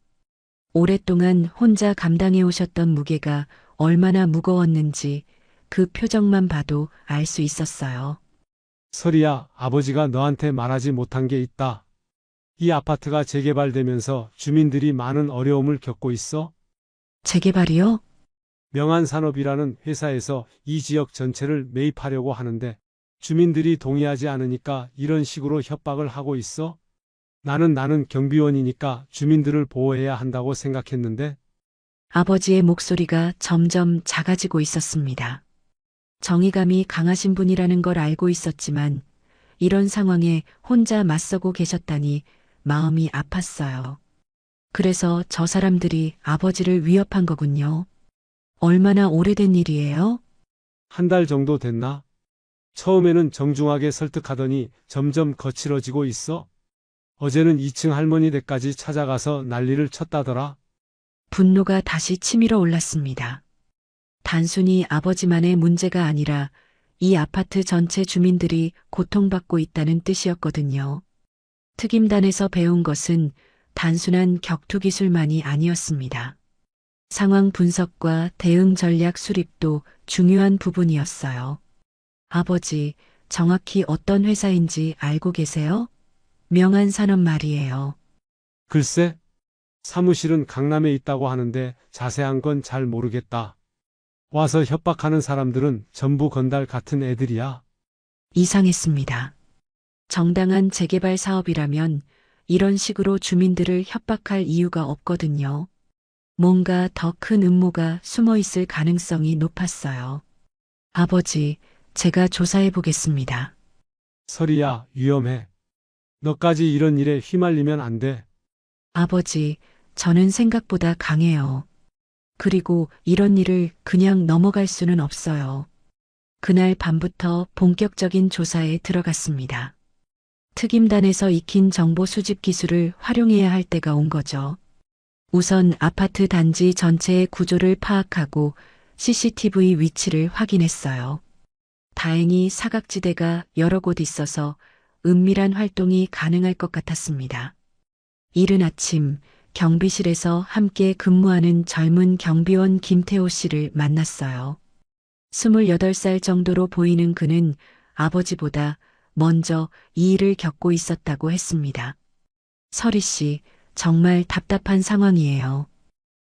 오랫동안 혼자 감당해 오셨던 무게가 얼마나 무거웠는지 그 표정만 봐도 알 수 있었어요. 설이야, 아버지가 너한테 말하지 못한 게 있다. 이 아파트가 재개발되면서 주민들이 많은 어려움을 겪고 있어. 재개발이요? 명안산업이라는 회사에서 이 지역 전체를 매입하려고 하는데 주민들이 동의하지 않으니까 이런 식으로 협박을 하고 있어. 나는 경비원이니까 주민들을 보호해야 한다고 생각했는데. 아버지의 목소리가 점점 작아지고 있었습니다. 정의감이 강하신 분이라는 걸 알고 있었지만 이런 상황에 혼자 맞서고 계셨다니 마음이 아팠어요. 그래서 저 사람들이 아버지를 위협한 거군요. 얼마나 오래된 일이에요? 한 달 정도 됐나? 처음에는 정중하게 설득하더니 점점 거칠어지고 있어. 어제는 2층 할머니 댁까지 찾아가서 난리를 쳤다더라. 분노가 다시 치밀어 올랐습니다. 단순히 아버지만의 문제가 아니라 이 아파트 전체 주민들이 고통받고 있다는 뜻이었거든요. 특임단에서 배운 것은 단순한 격투 기술만이 아니었습니다. 상황 분석과 대응 전략 수립도 중요한 부분이었어요. 아버지, 정확히 어떤 회사인지 알고 계세요? 명한산업 말이에요. 글쎄, 사무실은 강남에 있다고 하는데 자세한 건 잘 모르겠다. 와서 협박하는 사람들은 전부 건달 같은 애들이야. 이상했습니다. 정당한 재개발 사업이라면 이런 식으로 주민들을 협박할 이유가 없거든요. 뭔가 더 큰 음모가 숨어 있을 가능성이 높았어요. 아버지, 제가 조사해 보겠습니다. 설이야, 위험해. 너까지 이런 일에 휘말리면 안 돼. 아버지, 저는 생각보다 강해요. 그리고 이런 일을 그냥 넘어갈 수는 없어요. 그날 밤부터 본격적인 조사에 들어갔습니다. 특임단에서 익힌 정보 수집 기술을 활용해야 할 때가 온 거죠. 우선 아파트 단지 전체의 구조를 파악하고 CCTV 위치를 확인했어요. 다행히 사각지대가 여러 곳 있어서 은밀한 활동이 가능할 것 같았습니다. 이른 아침 경비실에서 함께 근무하는 젊은 경비원 김태호 씨를 만났어요. 28살 정도로 보이는 그는 아버지보다 먼저 이 일을 겪고 있었다고 했습니다. 설희 씨, 정말 답답한 상황이에요.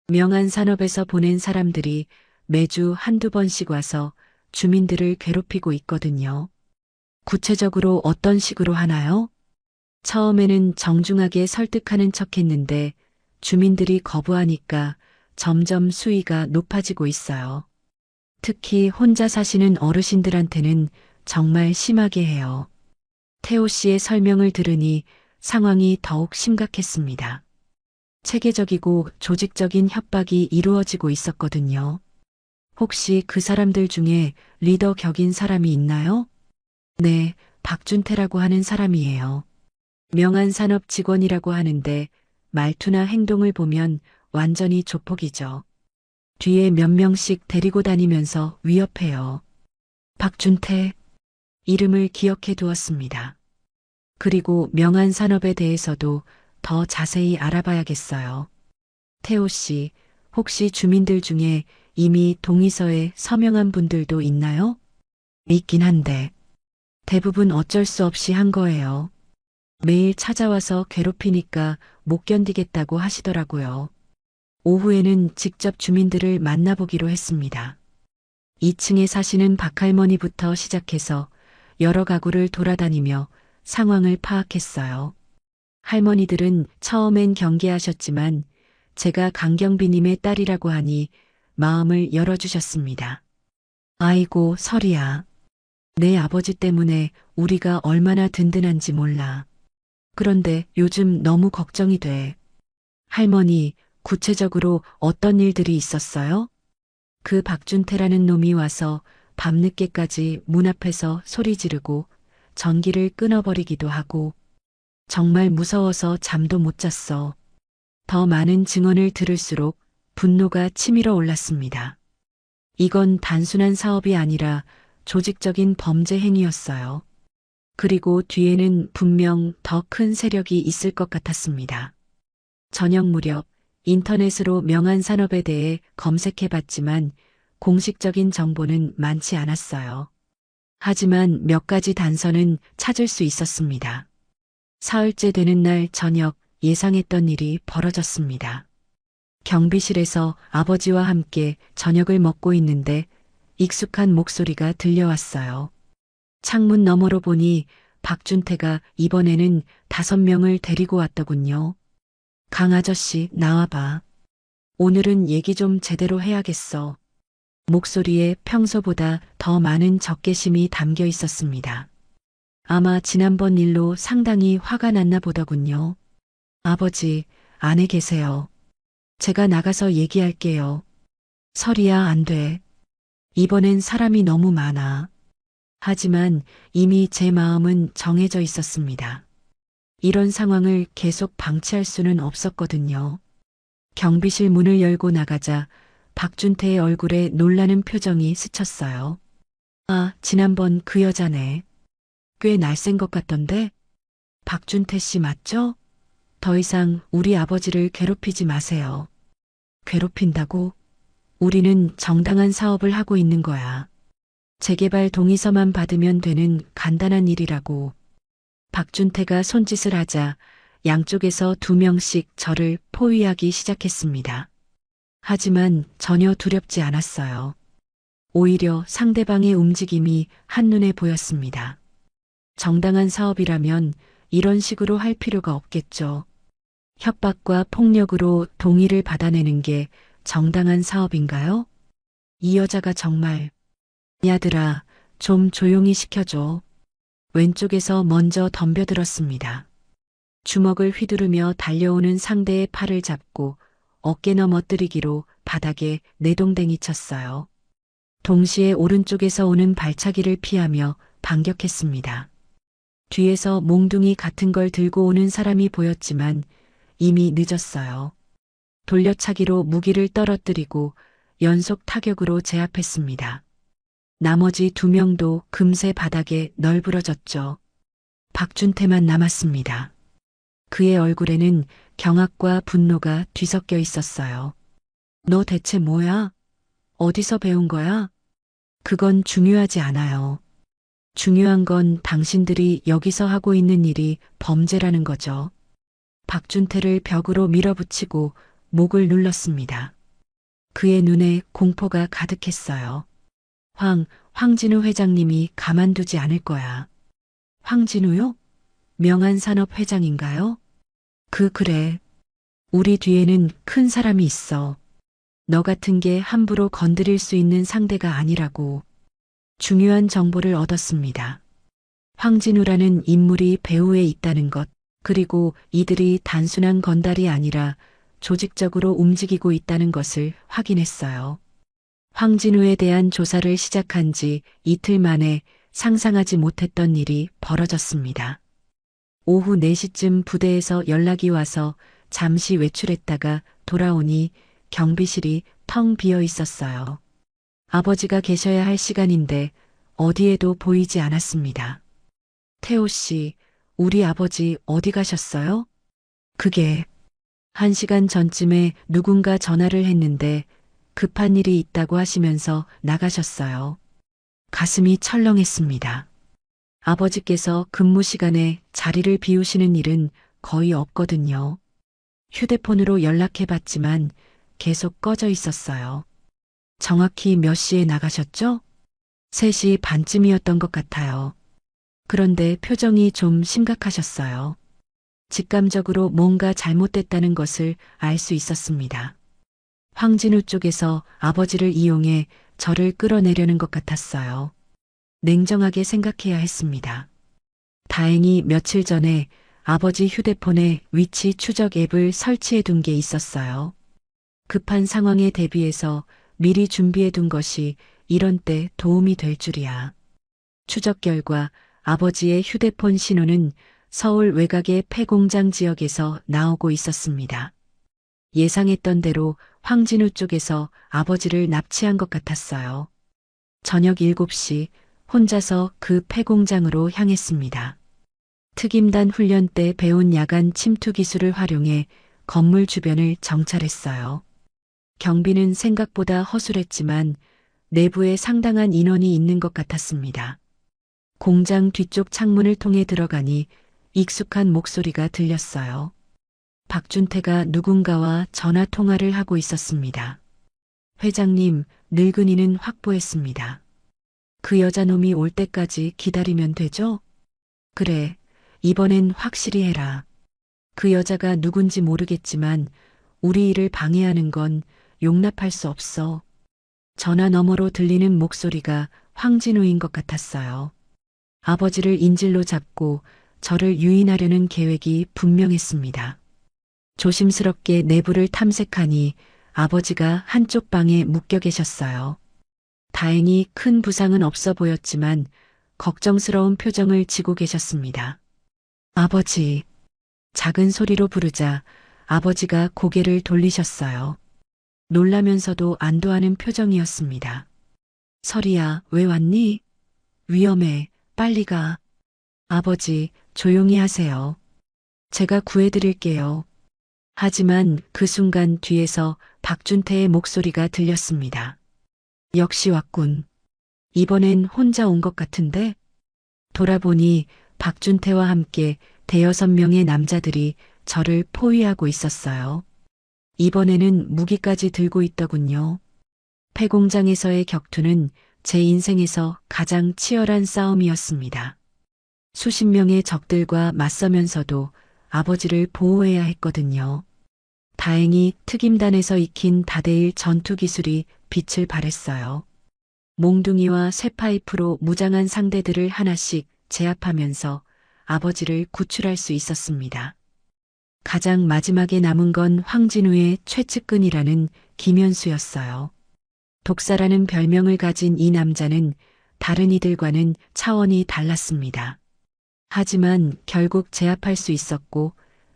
명한산업에서 보낸 사람들이 매주 한두 번씩 와서 주민들을 괴롭히고 있거든요. 구체적으로 어떤 식으로 하나요? 처음에는 정중하게 설득하는 척 했는데 주민들이 거부하니까 점점 수위가 높아지고 있어요. 특히 혼자 사시는 어르신들한테는 정말 심하게 해요. 태호 씨의 설명을 들으니 상황이 더욱 심각했습니다. 체계적이고 조직적인 협박이 이루어지고 있었거든요. 혹시 그 사람들 중에 리더 격인 사람이 있나요? 네, 박준태라고 하는 사람이에요. 명한산업 직원이라고 하는데 말투나 행동을 보면 완전히 조폭이죠. 뒤에 몇 명씩 데리고 다니면서 위협해요. 박준태, 이름을 기억해 두었습니다. 그리고 명한산업에 대해서도 더 자세히 알아봐야겠어요. 태호 씨, 혹시 주민들 중에 이미 동의서에 서명한 분들도 있나요? 있긴 한데 대부분 어쩔 수 없이 한 거예요. 매일 찾아와서 괴롭히니까 못 견디겠다고 하시더라고요. 오후에는 직접 주민들을 만나보기로 했습니다. 2층에 사시는 박할머니부터 시작해서 여러 가구를 돌아다니며 상황을 파악했어요. 할머니들은 처음엔 경계하셨지만 제가 강경비님의 딸이라고 하니 마음을 열어주셨습니다. 아이고, 설이야. 내 아버지 때문에 우리가 얼마나 든든한지 몰라. 그런데 요즘 너무 걱정이 돼. 할머니, 구체적으로 어떤 일들이 있었어요? 그 박준태라는 놈이 와서 밤늦게까지 문 앞에서 소리 지르고 전기를 끊어버리기도 하고 정말 무서워서 잠도 못 잤어. 더 많은 증언을 들을수록 분노가 치밀어 올랐습니다. 이건 단순한 사업이 아니라 조직적인 범죄 행위였어요. 그리고 뒤에는 분명 더 큰 세력이 있을 것 같았습니다. 저녁 무렵 인터넷으로 명한산업에 대해 검색해봤지만 공식적인 정보는 많지 않았어요. 하지만 몇 가지 단서는 찾을 수 있었습니다. 사흘째 되는 날 저녁 예상했던 일이 벌어졌습니다. 경비실에서 아버지와 함께 저녁을 먹고 있는데 익숙한 목소리가 들려왔어요. 창문 너머로 보니 박준태가 이번에는 5명을 데리고 왔더군요. 강 아저씨, 나와봐. 오늘은 얘기 좀 제대로 해야겠어. 목소리에 평소보다 더 많은 적개심이 담겨 있었습니다. 아마 지난번 일로 상당히 화가 났나 보더군요. 아버지, 안에 계세요. 제가 나가서 얘기할게요. 설이야, 안 돼. 이번엔 사람이 너무 많아. 하지만 이미 제 마음은 정해져 있었습니다. 이런 상황을 계속 방치할 수는 없었거든요. 경비실 문을 열고 나가자 박준태의 얼굴에 놀라는 표정이 스쳤어요. 아, 지난번 그 여자네. 꽤 날쌘 것 같던데? 박준태 씨 맞죠? 더 이상 우리 아버지를 괴롭히지 마세요. 괴롭힌다고? 우리는 정당한 사업을 하고 있는 거야. 재개발 동의서만 받으면 되는 간단한 일이라고. 박준태가 손짓을 하자 양쪽에서 2명씩 저를 포위하기 시작했습니다. 하지만 전혀 두렵지 않았어요. 오히려 상대방의 움직임이 한눈에 보였습니다. 정당한 사업이라면 이런 식으로 할 필요가 없겠죠. 협박과 폭력으로 동의를 받아내는 게 정당한 사업인가요? 이 여자가 정말... 야들아, 좀 조용히 시켜줘. 왼쪽에서 먼저 덤벼들었습니다. 주먹을 휘두르며 달려오는 상대의 팔을 잡고 어깨 넘어뜨리기로 바닥에 내동댕이 쳤어요. 동시에 오른쪽에서 오는 발차기를 피하며 반격했습니다. 뒤에서 몽둥이 같은 걸 들고 오는 사람이 보였지만 이미 늦었어요. 돌려차기로 무기를 떨어뜨리고 연속 타격으로 제압했습니다. 나머지 2명도 금세 바닥에 널브러졌죠. 박준태만 남았습니다. 그의 얼굴에는 경악과 분노가 뒤섞여 있었어요. 너 대체 뭐야? 어디서 배운 거야? 그건 중요하지 않아요. 중요한 건 당신들이 여기서 하고 있는 일이 범죄라는 거죠. 박준태를 벽으로 밀어붙이고 목을 눌렀습니다. 그의 눈에 공포가 가득했어요. 황진우 회장님이 가만두지 않을 거야. 황진우요? 명한산업 회장인가요? 그래. 우리 뒤에는 큰 사람이 있어. 너 같은 게 함부로 건드릴 수 있는 상대가 아니라고. 중요한 정보를 얻었습니다. 황진우라는 인물이 배후에 있다는 것, 그리고 이들이 단순한 건달이 아니라 조직적으로 움직이고 있다는 것을 확인했어요. 황진우에 대한 조사를 시작한 지 이틀 만에 상상하지 못했던 일이 벌어졌습니다. 오후 4시쯤 부대에서 연락이 와서 잠시 외출했다가 돌아오니 경비실이 텅 비어 있었어요. 아버지가 계셔야 할 시간인데 어디에도 보이지 않았습니다. 태호 씨, 우리 아버지 어디 가셨어요? 그게 1시간 전쯤에 누군가 전화를 했는데 급한 일이 있다고 하시면서 나가셨어요. 가슴이 철렁했습니다. 아버지께서 근무 시간에 자리를 비우시는 일은 거의 없거든요. 휴대폰으로 연락해봤지만 계속 꺼져 있었어요. 정확히 몇 시에 나가셨죠? 3시 반쯤이었던 것 같아요. 그런데 표정이 좀 심각하셨어요. 직감적으로 뭔가 잘못됐다는 것을 알 수 있었습니다. 황진우 쪽에서 아버지를 이용해 저를 끌어내려는 것 같았어요. 냉정하게 생각해야 했습니다. 다행히 며칠 전에 아버지 휴대폰에 위치 추적 앱을 설치해 둔 게 있었어요. 급한 상황에 대비해서 미리 준비해 둔 것이 이런 때 도움이 될 줄이야. 추적 결과 아버지의 휴대폰 신호는 서울 외곽의 폐공장 지역에서 나오고 있었습니다. 예상했던 대로 황진우 쪽에서 아버지를 납치한 것 같았어요. 저녁 7시 혼자서 그 폐공장으로 향했습니다. 특임단 훈련 때 배운 야간 침투 기술을 활용해 건물 주변을 정찰했어요. 경비는 생각보다 허술했지만 내부에 상당한 인원이 있는 것 같았습니다. 공장 뒤쪽 창문을 통해 들어가니 익숙한 목소리가 들렸어요. 박준태가 누군가와 전화 통화를 하고 있었습니다. 회장님, 늙은이는 확보했습니다. 그 여자놈이 올 때까지 기다리면 되죠? 그래, 이번엔 확실히 해라. 그 여자가 누군지 모르겠지만 우리 일을 방해하는 건 용납할 수 없어. 전화 너머로 들리는 목소리가 황진우인 것 같았어요. 아버지를 인질로 잡고 저를 유인하려는 계획이 분명했습니다. 조심스럽게 내부를 탐색하니 아버지가 한쪽 방에 묶여 계셨어요. 다행히 큰 부상은 없어 보였지만 걱정스러운 표정을 지고 계셨습니다. 아버지. 작은 소리로 부르자 아버지가 고개를 돌리셨어요. 놀라면서도 안도하는 표정이었습니다. 설이야, 왜 왔니? 위험해, 빨리 가. 아버지, 조용히 하세요. 제가 구해드릴게요. 하지만 그 순간 뒤에서 박준태의 목소리가 들렸습니다. 역시 왔군. 이번엔 혼자 온 것 같은데? 돌아보니 박준태와 함께 대여섯 명의 남자들이 저를 포위하고 있었어요. 이번에는 무기까지 들고 있더군요. 폐공장에서의 격투는 제 인생에서 가장 치열한 싸움이었습니다. 수십 명의 적들과 맞서면서도 아버지를 보호해야 했거든요. 다행히 특임단에서 익힌 다대일 전투 기술이 빛을 발했어요. 몽둥이와 쇠파이프로 무장한 상대들을 하나씩 제압하면서 아버지를 구출할 수 있었습니다. 가장 마지막에 남은 건 황진우의 최측근이라는 김현수였어요. 독사라는 별명을 가진 이 남자는 다른 이들과는 차원이 달랐습니다. 하지만 결국 제압할 수 있었고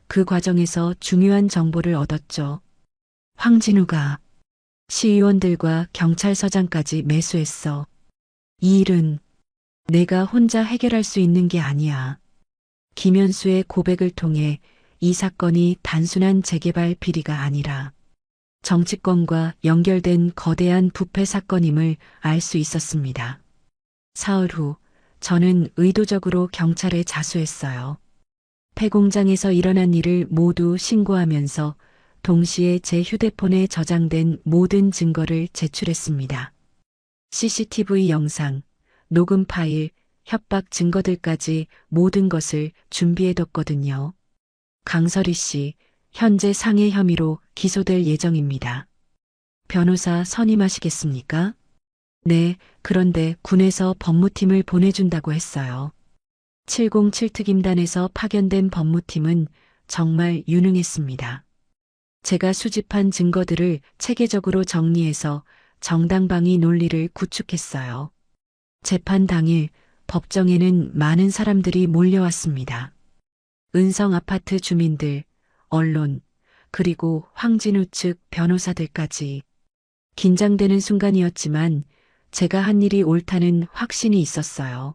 그 과정에서 중요한 정보를 얻었죠. 황진우가 시의원들과 경찰서장까지 매수했어. 이 일은 내가 혼자 해결할 수 있는 게 아니야. 김현수의 고백을 통해 이 사건이 단순한 재개발 비리가 아니라 정치권과 연결된 거대한 부패 사건임을 알 수 있었습니다. 사흘 후 저는 의도적으로 경찰에 자수했어요. 폐공장에서 일어난 일을 모두 신고하면서 동시에 제 휴대폰에 저장된 모든 증거를 제출했습니다. CCTV 영상, 녹음 파일, 협박 증거들까지 모든 것을 준비해뒀거든요. 강설희 씨, 현재 상해 혐의로 기소될 예정입니다. 변호사 선임하시겠습니까? 네, 그런데 군에서 법무팀을 보내준다고 했어요. 707 특임단에서 파견된 법무팀은 정말 유능했습니다. 제가 수집한 증거들을 체계적으로 정리해서 정당방위 논리를 구축했어요. 재판 당일 법정에는 많은 사람들이 몰려왔습니다. 은성 아파트 주민들, 언론, 그리고 황진우 측 변호사들까지. 긴장되는 순간이었지만 제가 한 일이 옳다는 확신이 있었어요.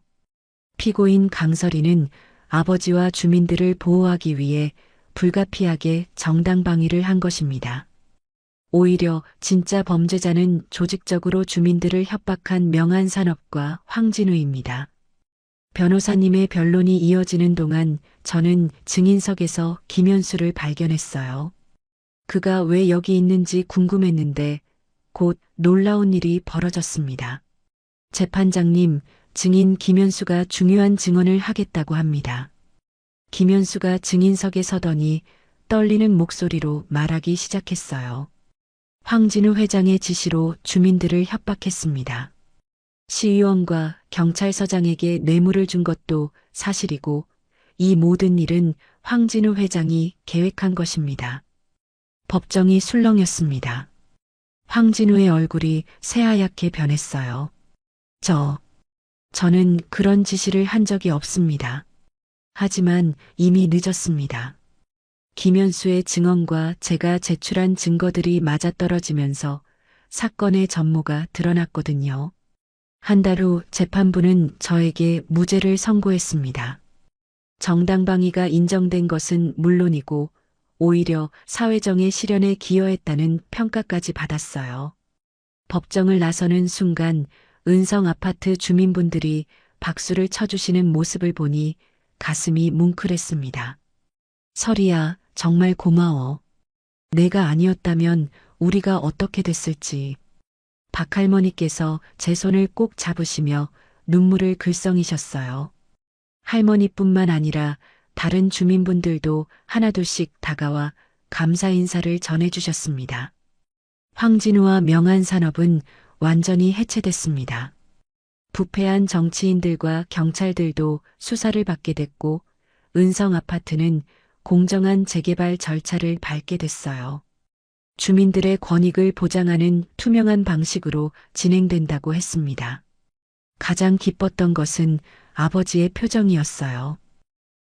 피고인 강설희는 아버지와 주민들을 보호하기 위해 불가피하게 정당방위를 한 것입니다. 오히려 진짜 범죄자는 조직적으로 주민들을 협박한 명한산업과 황진우입니다. 변호사님의 변론이 이어지는 동안 저는 증인석에서 김현수를 발견했어요. 그가 왜 여기 있는지 궁금했는데 곧 놀라운 일이 벌어졌습니다. 재판장님, 증인 김현수가 중요한 증언을 하겠다고 합니다. 김현수가 증인석에 서더니 떨리는 목소리로 말하기 시작했어요. 황진우 회장의 지시로 주민들을 협박했습니다. 시의원과 경찰서장에게 뇌물을 준 것도 사실이고 이 모든 일은 황진우 회장이 계획한 것입니다. 법정이 술렁였습니다. 황진우의 얼굴이 새하얗게 변했어요. 저는 그런 지시를 한 적이 없습니다. 하지만 이미 늦었습니다. 김현수의 증언과 제가 제출한 증거들이 맞아떨어지면서 사건의 전모가 드러났거든요. 한 달 후 재판부는 저에게 무죄를 선고했습니다. 정당방위가 인정된 것은 물론이고 오히려 사회정의 실현에 기여했다는 평가까지 받았어요. 법정을 나서는 순간 은성 아파트 주민분들이 박수를 쳐주시는 모습을 보니 가슴이 뭉클했습니다. 설이야, 정말 고마워. 내가 아니었다면 우리가 어떻게 됐을지. 박할머니께서 제 손을 꼭 잡으시며 눈물을 글썽이셨어요. 할머니뿐만 아니라 다른 주민분들도 하나둘씩 다가와 감사 인사를 전해주셨습니다. 황진우와 명한산업은 완전히 해체됐습니다. 부패한 정치인들과 경찰들도 수사를 받게 됐고 은성 아파트는 공정한 재개발 절차를 밟게 됐어요. 주민들의 권익을 보장하는 투명한 방식으로 진행된다고 했습니다. 가장 기뻤던 것은 아버지의 표정이었어요.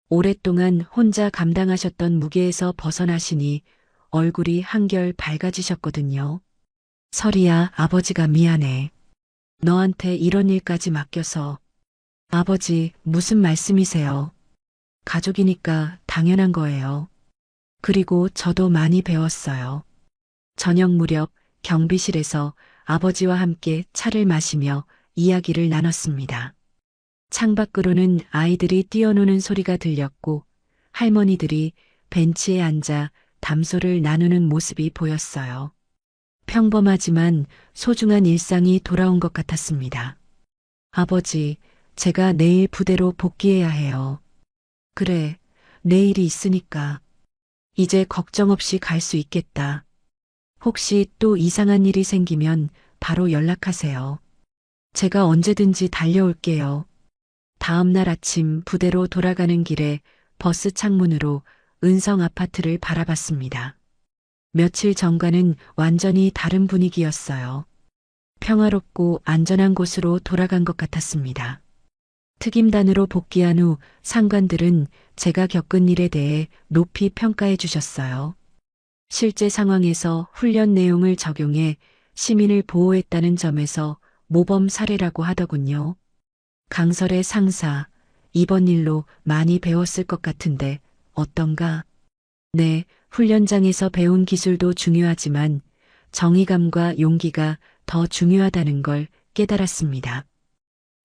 오랫동안 혼자 감당하셨던 무게에서 벗어나시니 얼굴이 한결 밝아지셨거든요. 설이야, 아버지가 미안해. 너한테 이런 일까지 맡겨서. 아버지, 무슨 말씀이세요? 가족이니까 당연한 거예요. 그리고 저도 많이 배웠어요. 저녁 무렵 경비실에서 아버지와 함께 차를 마시며 이야기를 나눴습니다. 창밖으로는 아이들이 뛰어노는 소리가 들렸고 할머니들이 벤치에 앉아 담소를 나누는 모습이 보였어요. 평범하지만 소중한 일상이 돌아온 것 같았습니다. 아버지, 제가 내일 부대로 복귀해야 해요. 그래, 내일이 있으니까. 이제 걱정 없이 갈 수 있겠다. 혹시 또 이상한 일이 생기면 바로 연락하세요. 제가 언제든지 달려올게요. 다음 날 아침 부대로 돌아가는 길에 버스 창문으로 은성 아파트를 바라봤습니다. 며칠 전과는 완전히 다른 분위기였어요. 평화롭고 안전한 곳으로 돌아간 것 같았습니다. 특임단으로 복귀한 후 상관들은 제가 겪은 일에 대해 높이 평가해 주셨어요. 실제 상황에서 훈련 내용을 적용해 시민을 보호했다는 점에서 모범 사례라고 하더군요. 강설의 상사, 이번 일로 많이 배웠을 것 같은데 어떤가? 네, 훈련장에서 배운 기술도 중요하지만 정의감과 용기가 더 중요하다는 걸 깨달았습니다.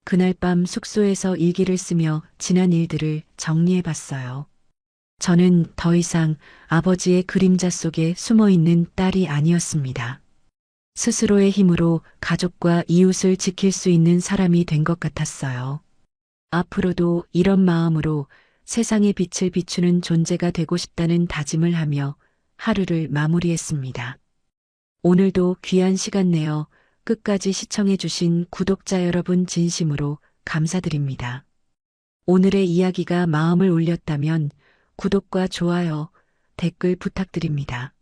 그날 밤 숙소에서 일기를 쓰며 지난 일들을 정리해 봤어요. 저는 더 이상 아버지의 그림자 속에 숨어 있는 딸이 아니었습니다. 스스로의 힘으로 가족과 이웃을 지킬 수 있는 사람이 된 것 같았어요. 앞으로도 이런 마음으로 세상의 빛을 비추는 존재가 되고 싶다는 다짐을 하며 하루를 마무리했습니다. 오늘도 귀한 시간 내어 끝까지 시청해주신 구독자 여러분 진심으로 감사드립니다. 오늘의 이야기가 마음을 울렸다면 구독과 좋아요, 댓글 부탁드립니다.